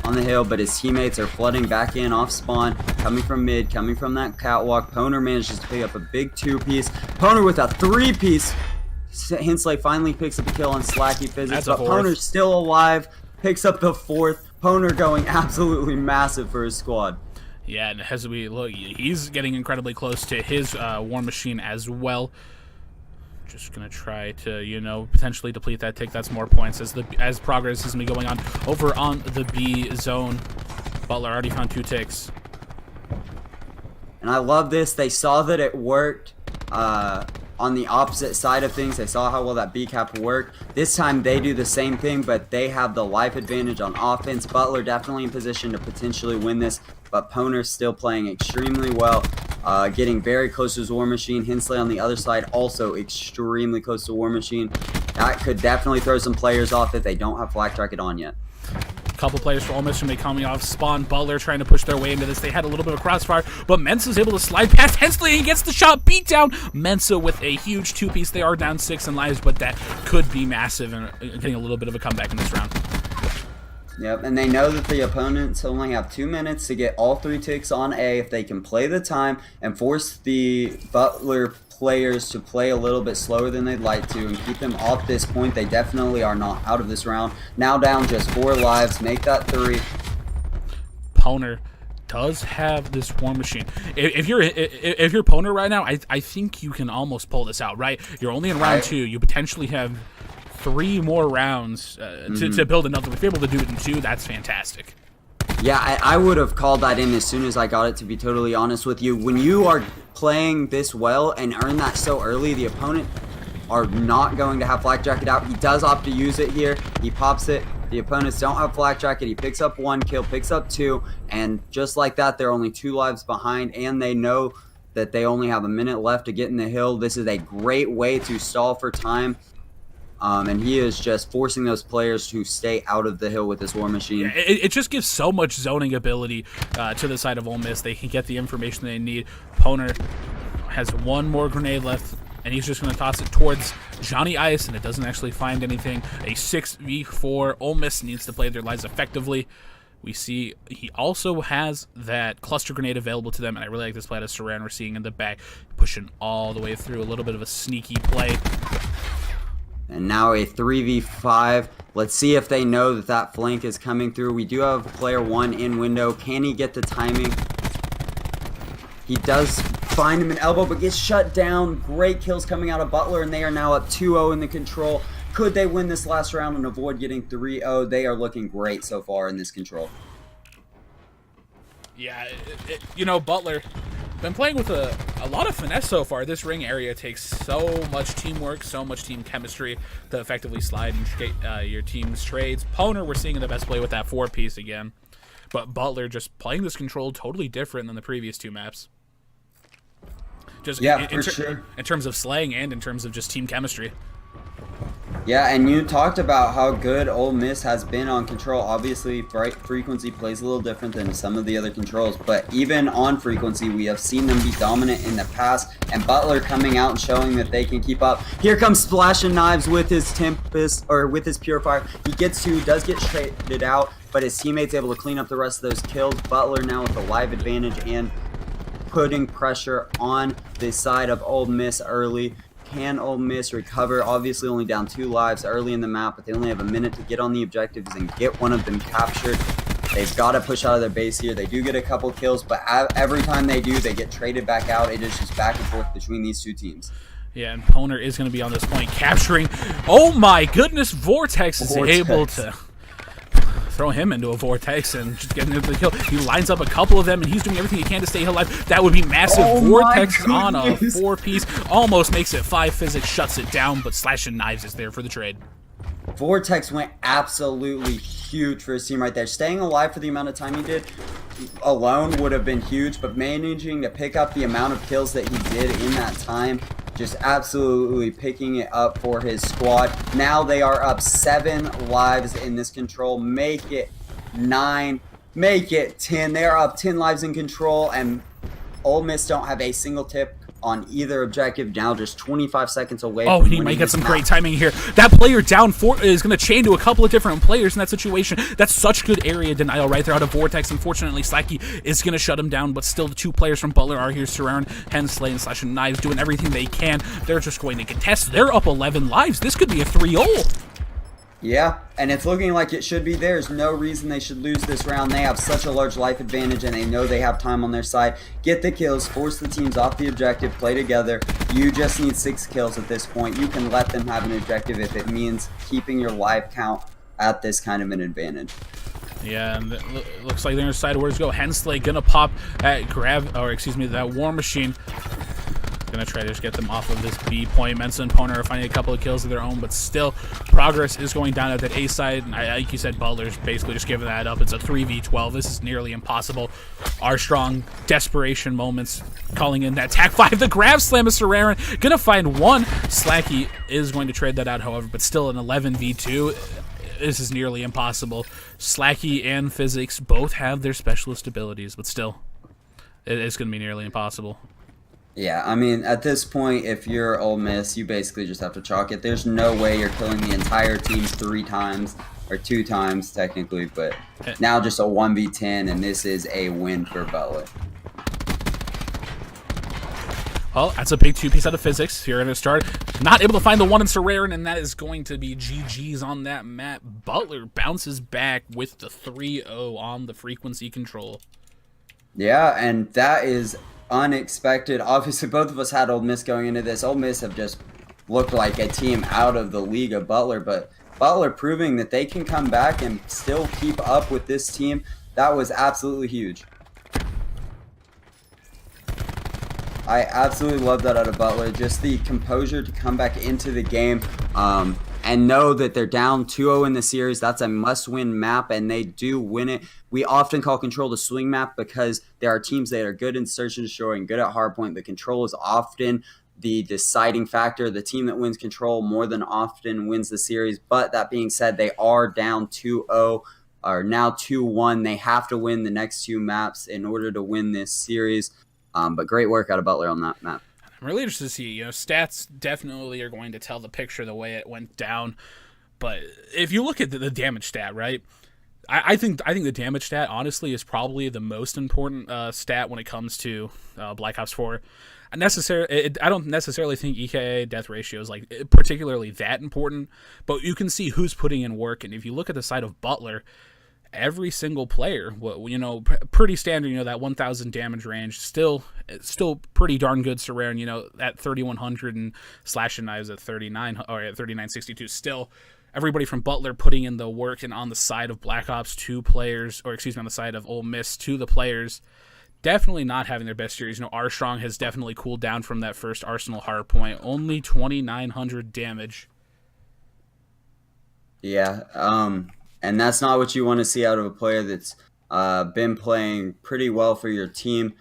on the hill. But his teammates are flooding back in off spawn, coming from mid, coming from that catwalk. Poner manages to pick up a big 2-piece. Poner with a 3-piece. Hensley finally picks up a kill on Slacky Physics, but Poner's still alive, picks up the 4th. Poner going absolutely massive for his squad. Yeah, and as we look, he's getting incredibly close to his War Machine as well. Just gonna try to, potentially deplete that, take that some more points as progress is gonna be going on over on the B zone. Butler already found 2 ticks. And I love this. They saw that it worked on the opposite side of things. They saw how well that B cap worked. This time they do the same thing, but they have the life advantage on offense. Butler definitely in position to potentially win this, but Poner's still playing extremely well, getting very close to his War Machine. Hensley on the other side also extremely close to War Machine. That could definitely throw some players off that they don't have Flak Jacket on yet. Couple players for Ole Miss from coming off spawn. Butler trying to push their way into this. They had a little bit of a crossfire, but Mensa's able to slide past Hensley and he gets the shot beat down. Mensa with a huge 2-piece. They are down 6 in lives, but that could be massive and getting a little bit of a comeback in this round. Yep, and they know that the opponents only have 2 minutes to get all 3 ticks on A. If they can play the time and force the Butler players to play a little bit slower than they'd like to and keep them off this point, they definitely are not out of this round. Now down just 4 lives, make that 3. Poner does have this War Machine. If you're Poner right now, I think you can almost pull this out, right? You're only in round 2. You potentially have 3 more rounds to build another. If you're able to do it in 2, that's fantastic. Yeah, I would have called that in as soon as I got it, to be totally honest with you. When you are playing this well and earn that so early, the opponent are not going to have Flak Jacket out. He does opt to use it here. He pops it. The opponents don't have Flak Jacket. He picks up 1 kill, picks up 2, and just like that, they're only 2 lives behind, and they know that they only have a minute left to get in the hill. This is a great way to stall for time. And he is just forcing those players to stay out of the hill with this War Machine. Yeah, it just gives so much zoning ability to the side of Ole Miss. They can get the information they need. Poner has 1 more grenade left, and he's just going to toss it towards Johnny Ice, and it doesn't actually find anything. A 6v4. Ole Miss needs to play their lives effectively. We see he also has that cluster grenade available to them, and I really like this play of Saran we're seeing in the back, pushing all the way through. A little bit of a sneaky play. And now a 3v5. Let's see if they know that that flank is coming through. We do have player 1 in window. Can he get the timing? He does find him an elbow, but gets shut down. Great kills coming out of Butler, and they are now up 2-0 in the Control. Could they win this last round and avoid getting 3-0? They are looking great so far in this Control. Yeah, Butler been playing with a lot of finesse so far. This ring area takes so much teamwork, so much team chemistry to effectively slide and your team's trades. Poner, we're seeing the best play with that 4-piece again. But Butler just playing this Control totally different than the previous 2 maps. Just for sure. In terms of slaying and in terms of just team chemistry. Yeah, and you talked about how good Ole Miss has been on Control. Obviously, frequency plays a little different than some of the other Controls, but even on frequency, we have seen them be dominant in the past, and Butler coming out and showing that they can keep up. Here comes Splash and Knives with his Tempest, or with his Purifier. He does get traded out, but his teammates able to clean up the rest of those kills. Butler now with a live advantage and putting pressure on the side of Ole Miss early. Can Ole Miss recover? Obviously only down 2 lives early in the map, but they only have a minute to get on the objectives and get one of them captured. They've got to push out of their base here. They do get a couple kills, but every time they do, they get traded back out. It is just back and forth between these two teams. Yeah, and Poner is going to be on this point, capturing. Oh my goodness, Vortex is able to throw him into a vortex and just get into the kill. He lines up a couple of them, and he's doing everything he can to stay alive. That would be massive. Vortex on a 4-piece. Almost makes it 5. Physics shuts it down, but Slash and Knives is there for the trade. Vortex went absolutely huge for his team right there. Staying alive for the amount of time he did alone would have been huge, but managing to pick up the amount of kills that he did in that time, just absolutely picking it up for his squad. Now they are up 7 lives in this control. Make it 9. Make it 10. They are up 10 lives in control, and Ole Miss don't have a single tip on either objective. Now just 25 seconds away. Oh, he might get some great timing here. That player down 4 is going to chain to a couple of different players in that situation. That's such good area denial right there out of Vortex. Unfortunately, Slacky is going to shut him down, but still the 2 players from Butler are here surrounding Hensley and Slash and Knives doing everything they can. They're just going to contest. They're up 11 lives. This could be a 3-0. Yeah, and it's looking like it should be. There's no reason they should lose this round. They have such a large life advantage, and they know they have time on their side. Get the kills, force the teams off the objective, play together. You just need 6 kills at this point. You can let them have an objective if it means keeping your life count at this kind of an advantage. Yeah, and it looks like they're inside. Where to go? Hensley gonna pop at that War Machine. Gonna try to just get them off of this B point. Mensa and Poner are finding a couple of kills of their own, but still, progress is going down at that A side. And like you said, Butler's basically just giving that up. It's a 3v12. This is nearly impossible. Armstrong, desperation moments, calling in that Tac 5. The grab slam of Sararin. Gonna find one. Slacky is going to trade that out, however, but still an 11v2. This is nearly impossible. Slacky and Physics both have their specialist abilities, but still, it's going to be nearly impossible. Yeah, I mean, at this point, if you're Ole Miss, you basically just have to chalk it. There's no way you're killing the entire team 3 times, or 2 times, technically, but now just a 1v10, and this is a win for Butler. Well, that's a big 2-piece out of Physics. You're going to start. Not able to find the 1 in Sararin, and that is going to be GG's on that map. Butler bounces back with the 3-0 on the frequency control. Yeah, and that is unexpected. Obviously, both of us had Ole Miss going into this. Ole Miss have just looked like a team out of the league of Butler, but Butler proving that they can come back and still keep up with this team. That was absolutely huge. I absolutely love that out of Butler. Just the composure to come back into the game and know that they're down 2-0 in the series. That's a must-win map, and they do win it. We often call Control the swing map because there are teams that are good in search and destroy and good at hardpoint. The Control is often the deciding factor. The team that wins Control more than often wins the series. But that being said, they are down 2-0, or now 2-1. They have to win the next 2 maps in order to win this series. But great work out of Butler on that map. I'm really interested to see, stats definitely are going to tell the picture the way it went down. But if you look at the damage stat, right, I think the damage stat, honestly, is probably the most important stat when it comes to Black Ops 4. I don't necessarily think EKA death ratio is particularly that important, but you can see who's putting in work. And if you look at the side of Butler, every single player, pretty standard, that 1,000 damage range, still pretty darn good. Sararin, at 3,100 and Slash and Knives at 39 or at 3962. Still, everybody from Butler putting in the work, and on the side of Black Ops 2 players, on the side of Ole Miss 2, the players definitely not having their best series. Armstrong has definitely cooled down from that first Arsenal hardpoint. Only 2,900 damage. Yeah, and that's not what you want to see out of a player that's been playing pretty well for your team.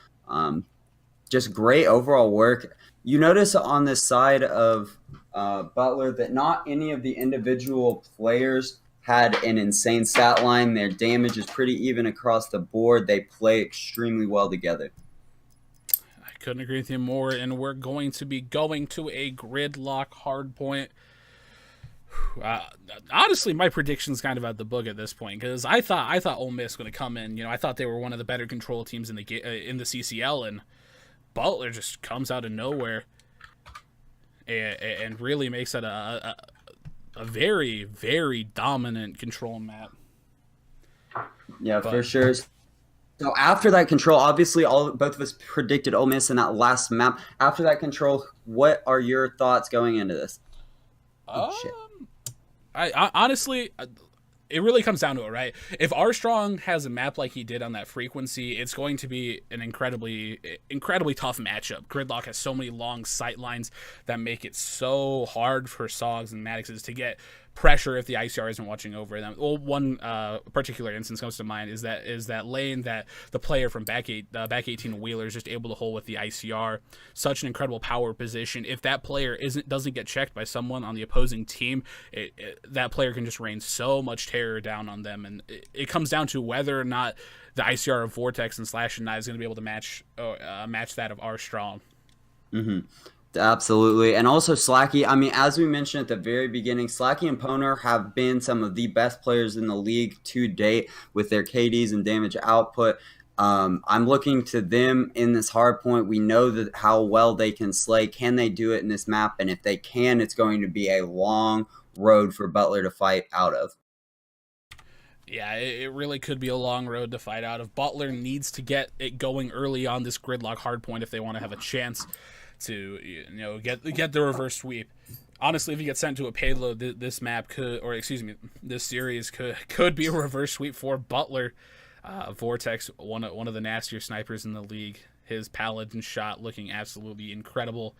Just great overall work. You notice on this side of Butler that not any of the individual players had an insane stat line. Their damage is pretty even across the board. They play extremely well together. I couldn't agree with you more, and we're going to be going to a gridlock hardpoint. Honestly, my prediction's kind of at the book at this point, because I thought Ole Miss was going to come in. I thought they were one of the better control teams in the CCL, and Butler just comes out of nowhere. and really makes it a very, very dominant control map. Yeah, for sure. So after that control, obviously both of us predicted Ole Miss in that last map. After that control, what are your thoughts going into this? Shit. I honestly, it really comes down to it, right? If Armstrong has a map like he did on that frequency, it's going to be an incredibly tough matchup. Gridlock has so many long sight lines that make it so hard for Sogs and Maddoxes to get pressure if the ICR isn't watching over them. Well, one particular instance comes to mind is that lane that the player from back 18 Wheeler is just able to hold with the ICR. Such an incredible power position. If that player doesn't get checked by someone on the opposing team, that player can just rain so much terror down on them, and it comes down to whether or not the ICR of Vortex and Slash and Knife is going to be able to match that of Armstrong. Mm-hmm. Absolutely. And also Slacky, I mean, as we mentioned at the very beginning, Slacky and Poner have been some of the best players in the league to date with their KDs and damage output. I'm looking to them in this hard point. We know that how well they can slay. Can they do it in this map? And if they can, it's going to be a long road for Butler to fight out of. Yeah, it really could be a long road to fight out of. Butler needs to get it going early on this Gridlock hardpoint if they want to have a chance to get the reverse sweep. Honestly, if you get sent to a payload, this series could be a reverse sweep for Butler. Vortex, one of the nastier snipers in the league. His paladin shot looking absolutely incredible.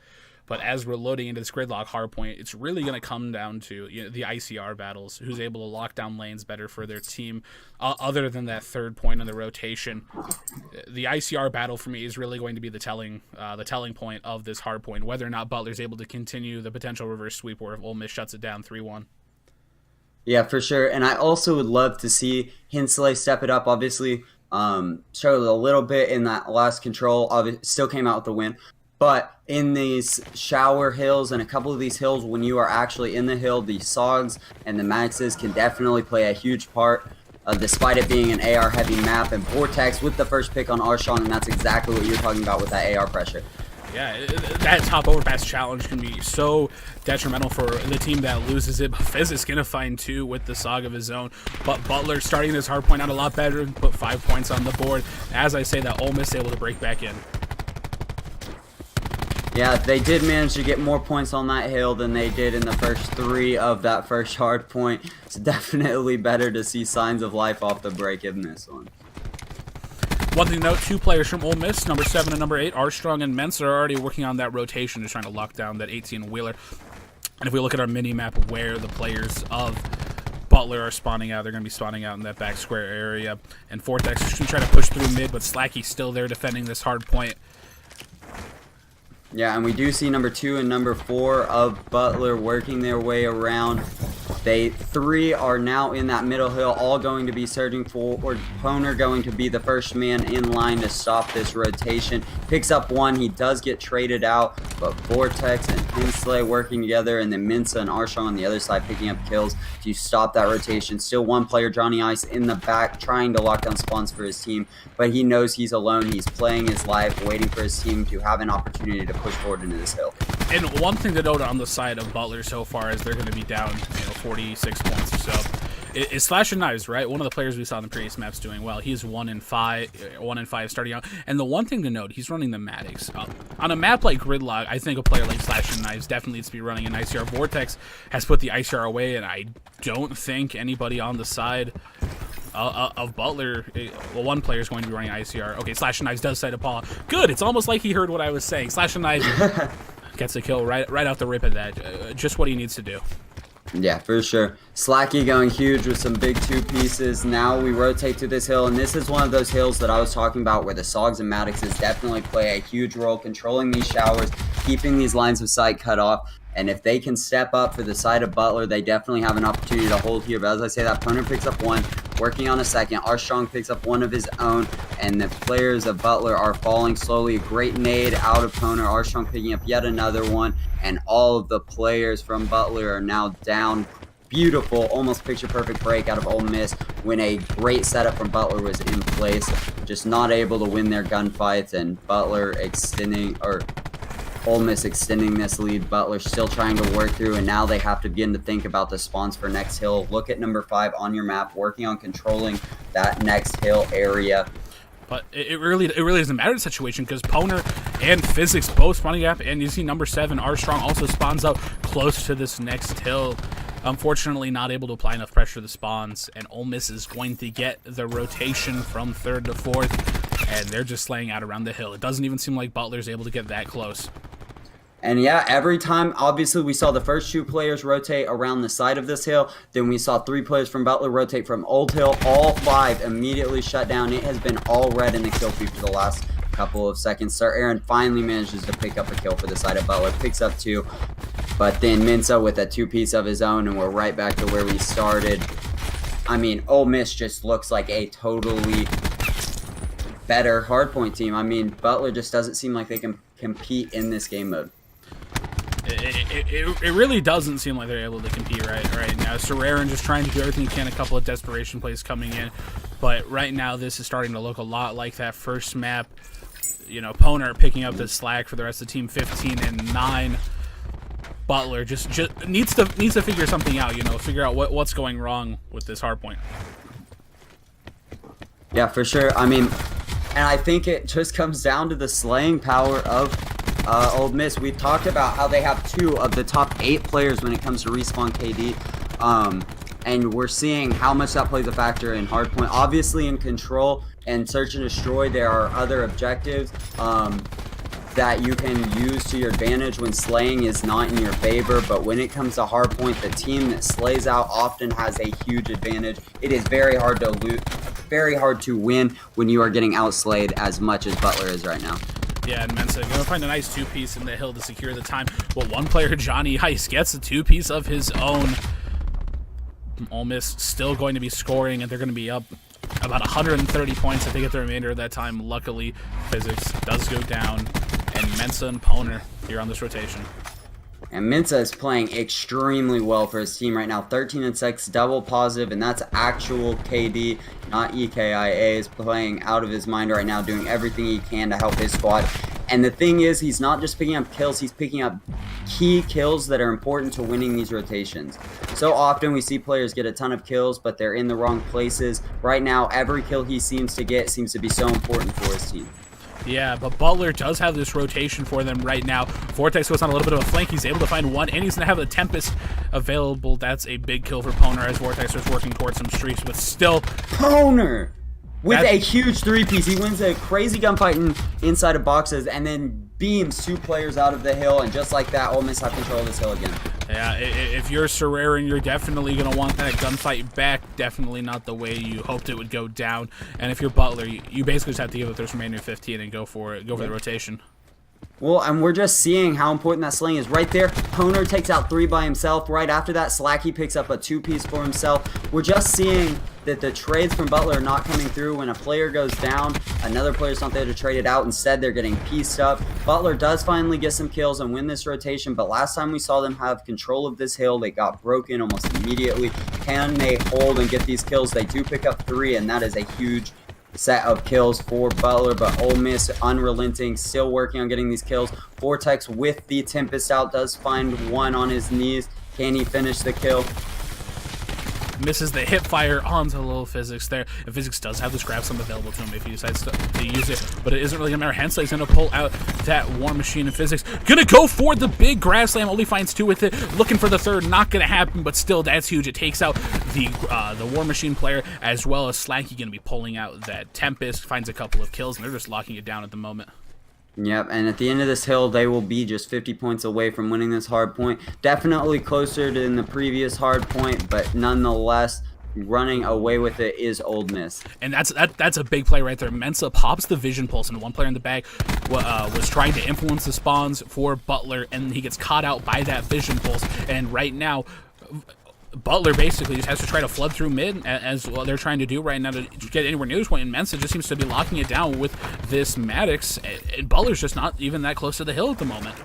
But as we're loading into this Gridlock hardpoint, it's really going to come down to the ICR battles, who's able to lock down lanes better for their team, other than that third point on the rotation. The ICR battle for me is really going to be the telling point of this hardpoint, whether or not Butler's able to continue the potential reverse sweep, or if Ole Miss shuts it down 3-1. Yeah, for sure. And I also would love to see Hensley step it up. Obviously, struggled a little bit in that last control. Still came out with the win. But in these shower hills and a couple of these hills, when you are actually in the hill, the Sogs and the Maxes can definitely play a huge part, despite it being an AR-heavy map. And Vortex with the first pick on Armstrong, and that's exactly what you're talking about with that AR pressure. Yeah, that top overpass challenge can be so detrimental for the team that loses it. But Fizz is going to find 2 with the Sog of his own. But Butler starting this hard point out a lot better, put 5 points on the board. As I say that, Ole Miss able to break back in. Yeah, they did manage to get more points on that hill than they did in the first 3 of that first hard point. It's definitely better to see signs of life off the break in this one. One thing to note, 2 players from Ole Miss, number 7 and number 8, Armstrong and Mensah, are already working on that rotation, just trying to lock down that 18-wheeler. And if we look at our mini-map where the players of Butler are spawning out, they're going to be spawning out in that back square area. And Vortex is going to try to push through mid, but Slacky's still there defending this hard point. Yeah, and we do see number 2 and number 4 of Butler working their way around. They 3 are now in that middle hill, all going to be surging forward. Poner going to be the first man in line to stop this rotation. Picks up 1, he does get traded out, but Vortex and Hensley working together, and then Mensah and Armstrong on the other side picking up kills to stop that rotation. Still 1 player, Johnny Ice, in the back trying to lock down spawns for his team, but he knows he's alone. He's playing his life, waiting for his team to have an opportunity to push forward into this hill. And one thing to note on the side of Butler so far is they're going to be down 46 points or so. It's Slash and Knives, right? One of the players we saw in the previous maps doing well. He's 1-5 starting out. And the one thing to note, he's running the Maddox. On a map like Gridlock, I think a player like Slash and Knives definitely needs to be running an ICR. Vortex has put the ICR away, and I don't think anybody on the side of Butler, well, one player is going to be running ICR. Okay, Slash and Knives does side a paw. Good, it's almost like he heard what I was saying. Slash and Knives gets a kill right out the rip of that. Just what he needs to do. Yeah, for sure. Slacky going huge with some big 2 pieces. Now we rotate to this hill, and this is one of those hills that I was talking about where the Sogs and Maddoxes definitely play a huge role controlling these showers, keeping these lines of sight cut off. And if they can step up for the side of Butler, they definitely have an opportunity to hold here. But as I say, that Poner picks up 1, working on a second. Armstrong picks up 1 of his own, and the players of Butler are falling slowly. A great nade out of Poner. Armstrong picking up yet another one, and all of the players from Butler are now down. Beautiful, almost picture-perfect break out of Ole Miss when a great setup from Butler was in place. Just not able to win their gunfights, and Butler Ole Miss extending this lead. Butler still trying to work through, and now they have to begin to think about the spawns for next hill. Look at number 5 on your map, working on controlling that next hill area. But it really doesn't matter the situation, because Poner and Physics both spawning up, and you see number 7, Armstrong, also spawns out close to this next hill. Unfortunately, not able to apply enough pressure to the spawns, and Ole Miss is going to get the rotation from 3rd to 4th, and they're just slaying out around the hill. It doesn't even seem like Butler's able to get that close. And yeah, every time, obviously, we saw the first 2 players rotate around the side of this hill. Then we saw 3 players from Butler rotate from Old Hill. All 5 immediately shut down. It has been all red in the kill feed for the last couple of seconds. Sir Aaron finally manages to pick up a kill for the side of Butler. Picks up 2. But then Mensa with a 2-piece of his own, and we're right back to where we started. I mean, Ole Miss just looks like a totally better hardpoint team. I mean, Butler just doesn't seem like they can compete in this game mode. It really doesn't seem like they're able to compete right now. Serrarin just trying to do everything he can, a couple of desperation plays coming in, but right now this is starting to look a lot like that first map. You know, Poner picking up the slack for the rest of the team, 15 and 9. Butler just needs to figure something out. You know, figure out what's going wrong with this hardpoint. Yeah, for sure. I mean, and I think it just comes down to the slaying power of Ole Miss. We've talked about how they have 2 of the top 8 players when it comes to respawn KD, and we're seeing how much that plays a factor in hardpoint. Obviously, in control and search and destroy, there are other objectives that you can use to your advantage when slaying is not in your favor. But when it comes to hardpoint, the team that slays out often has a huge advantage. It is very hard to win when you are getting outslayed as much as Butler is right now. Yeah, and Mensa going to find a nice 2-piece in the hill to secure the time. Well, one player, Johnny Ice, gets a 2-piece of his own. Ole Miss still going to be scoring, and they're going to be up about 130 points if they get the remainder of that time. Luckily, Physics does go down, and Mensa and Poner here on this rotation. And Mensa is playing extremely well for his team right now. 13 and 6, double positive, and that's actual KD, not EKIA. Is playing out of his mind right now, doing everything he can to help his squad. And the thing is, he's not just picking up kills, he's picking up key kills that are important to winning these rotations. So often we see players get a ton of kills, but they're in the wrong places. Right now, every kill he seems to get seems to be so important for his team. Yeah, but Butler does have this rotation for them right now. Vortex goes on a little bit of a flank. He's able to find one, and he's going to have a Tempest available. That's a big kill for Poner as Vortex is working towards some streaks, but still... Poner! With a huge 3-piece. He wins a crazy gunfight inside of boxes and then beams 2 players out of the hill, and just like that, Ole Miss have control of this hill again. Yeah, if you're Serrarin, you're definitely going to want that gunfight back. Definitely not the way you hoped it would go down. And if you're Butler, you basically just have to give up this remaining 15 and go for it. Go for the rotation. Well, and we're just seeing how important that slaying is. Right there, Poner takes out 3 by himself. Right after that, Slacky picks up a 2-piece for himself. We're just seeing that the trades from Butler are not coming through. When a player goes down, another player's not there to trade it out. Instead, they're getting pieced up. Butler does finally get some kills and win this rotation, but last time we saw them have control of this hill, they got broken almost immediately. Can they hold and get these kills? They do pick up 3, and that is a huge set of kills for Butler, but Ole Miss unrelenting, still working on getting these kills. Vortex with the Tempest out does find 1 on his knees. Can he finish the kill? Misses the hip fire onto little Physics there, and Physics does have the scrap sum available to him if he decides to use it, but it isn't really gonna matter. Hensley is gonna pull out that War Machine, and Physics gonna go for the big grass slam, only finds 2 with it, looking for the 3rd, not gonna happen, but still that's huge. It takes out the War Machine player, as well as Slacky gonna be pulling out that Tempest, finds a couple of kills, and they're just locking it down at the moment. Yep, and at the end of this hill, they will be just 50 points away from winning this hard point. Definitely closer than the previous hard point, but nonetheless, running away with it is Ole Miss. And that's a big play right there. Mensa pops the vision pulse, and one player in the back was trying to influence the spawns for Butler, and he gets caught out by that vision pulse. And right now, Butler basically just has to try to flood through mid, as well they're trying to do right now to get anywhere near this point, and Mensa just seems to be locking it down with this Maddox, and Butler's just not even that close to the hill at the moment.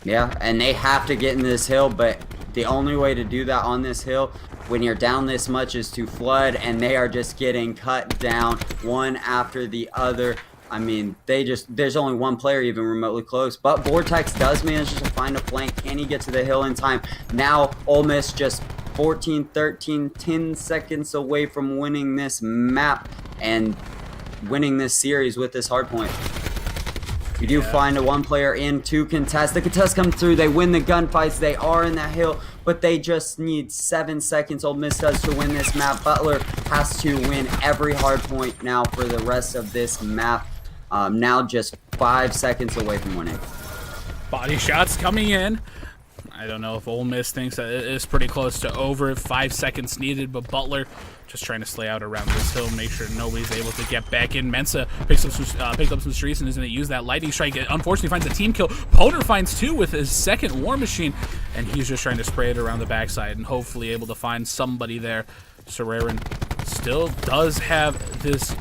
Yeah, and they have to get in this hill, but the only way to do that on this hill when you're down this much is to flood, and they are just getting cut down one after the other. I mean, there's only one player even remotely close. But Vortex does manage to find a flank. Can he get to the hill in time? Now, Ole Miss just 14, 13, 10 seconds away from winning this map and winning this series with this hard point. You do find a one player in to contest. The contest comes through. They win the gunfights. They are in that hill, but they just need 7 seconds. Ole Miss does to win this map. Butler has to win every hard point now for the rest of this map. Now just 5 seconds away from winning. Body shots coming in. I don't know if Ole Miss thinks that it is pretty close to over. 5 seconds needed, but Butler just trying to slay out around this hill, make sure nobody's able to get back in. Mensa picks up some streaks and is going to use that lightning strike. It unfortunately finds a team kill. Poner finds 2 with his second war machine, and he's just trying to spray it around the backside and hopefully able to find somebody there. Serrarin still does have this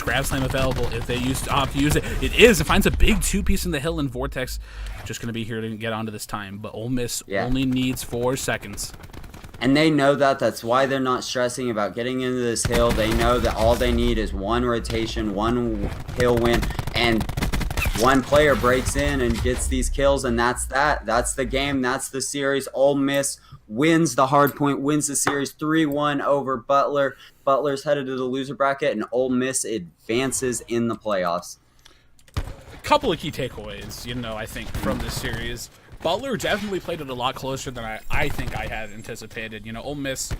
grab slam available if they opt to use it. It finds a big 2-piece in the hill, and Vortex just going to be here to get onto this time. But Ole Miss only needs 4 seconds. And they know that. That's why they're not stressing about getting into this hill. They know that all they need is one rotation, one hill win, and one player breaks in and gets these kills, and that's that. That's the game. That's the series. Ole Miss wins the hard point, wins the series 3-1 over Butler. Butler's headed to the loser bracket, and Ole Miss advances in the playoffs. A couple of key takeaways, I think, from this series. Butler definitely played it a lot closer than I think I had anticipated. Ole Miss,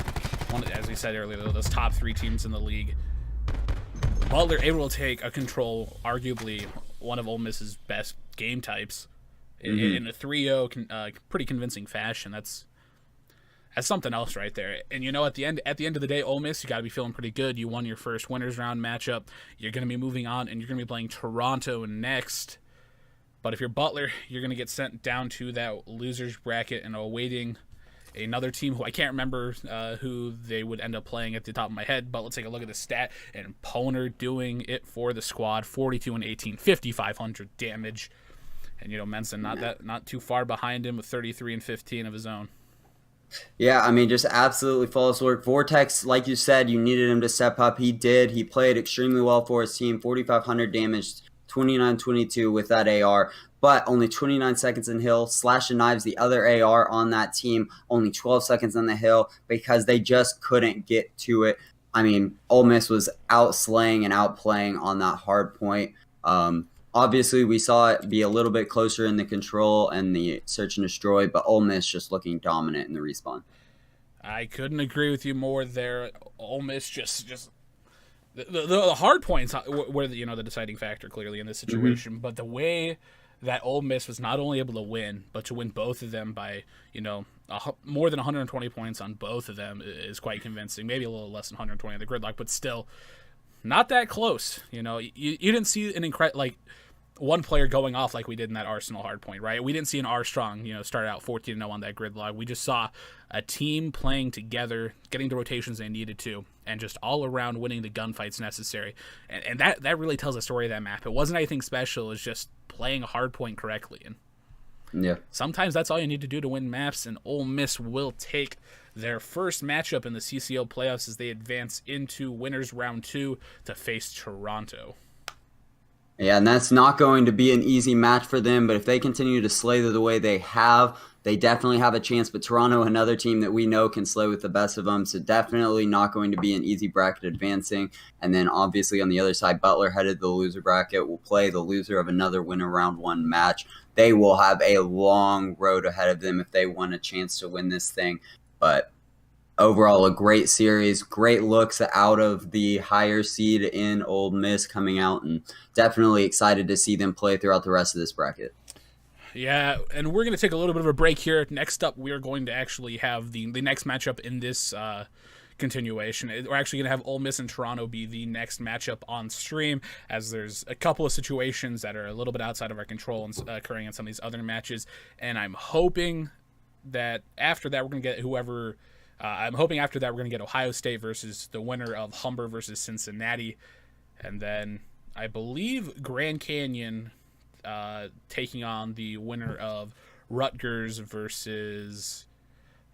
as we said earlier, those top 3 teams in the league. Butler able to take a control, arguably one of Ole Miss's best game types, in a 3-0 pretty convincing fashion. That's something else right there. And at the end of the day, Ole Miss, you got to be feeling pretty good. You won your first winners round matchup. You're going to be moving on, and you're going to be playing Toronto next. But if you're Butler, you're going to get sent down to that losers bracket and awaiting another team who I can't remember who they would end up playing at the top of my head. But let's take a look at the stat. And Poner doing it for the squad, 42-18, 5,500 damage. And Mensa not too far behind him with 33-15 of his own. Yeah, I mean, just absolutely flawless work. Vortex, like you said, you needed him to step up. He did. He played extremely well for his team. 4,500 damage, 29-22 with that AR, but only 29 seconds in hill. Slash and Knives, the other AR on that team, only 12 seconds on the hill because they just couldn't get to it. I mean, Ole Miss was outslaying and outplaying on that hard point. Obviously, we saw it be a little bit closer in the control and the search and destroy, but Ole Miss just looking dominant in the respawn. I couldn't agree with you more there. Ole Miss just the hard points were the deciding factor clearly in this situation, but the way that Ole Miss was not only able to win, but to win both of them by more than 120 points on both of them is quite convincing. Maybe a little less than 120 on the gridlock, but still not that close. You didn't see an one player going off like we did in that Arsenal hardpoint, right? We didn't see an R-Strong, start out 14-0 on that gridlock. We just saw a team playing together, getting the rotations they needed to, and just all around winning the gunfights necessary. And that really tells a story of that map. It wasn't anything special. It was just playing a hardpoint correctly. And sometimes that's all you need to do to win maps, and Ole Miss will take their first matchup in the CCL playoffs as they advance into winners round 2 to face Toronto. Yeah, and that's not going to be an easy match for them, but if they continue to slay the way they have, they definitely have a chance. But Toronto, another team that we know can slay with the best of them, so definitely not going to be an easy bracket advancing. And then obviously on the other side, Butler headed the loser bracket will play the loser of another winner round 1 match. They will have a long road ahead of them if they want a chance to win this thing. But overall, a great series, great looks out of the higher seed in Ole Miss coming out, and definitely excited to see them play throughout the rest of this bracket. Yeah, and we're going to take a little bit of a break here. Next up, we are going to actually have the next matchup in this continuation. We're actually going to have Ole Miss and Toronto be the next matchup on stream, as there's a couple of situations that are a little bit outside of our control and occurring in some of these other matches, and I'm hoping that after that we're going to get whoever... I'm hoping after that we're going to get Ohio State versus the winner of Humber versus Cincinnati. And then I believe Grand Canyon taking on the winner of Rutgers versus...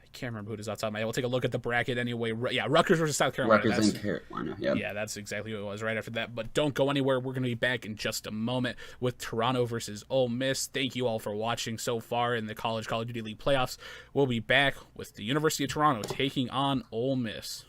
I can't remember who it is outside my head. We'll take a look at the bracket anyway. Yeah, Rutgers versus South Carolina. Rutgers and Carolina, yeah. Yeah, that's exactly what it was right after that. But don't go anywhere. We're going to be back in just a moment with Toronto versus Ole Miss. Thank you all for watching so far in the College CoD League playoffs. We'll be back with the University of Toronto taking on Ole Miss.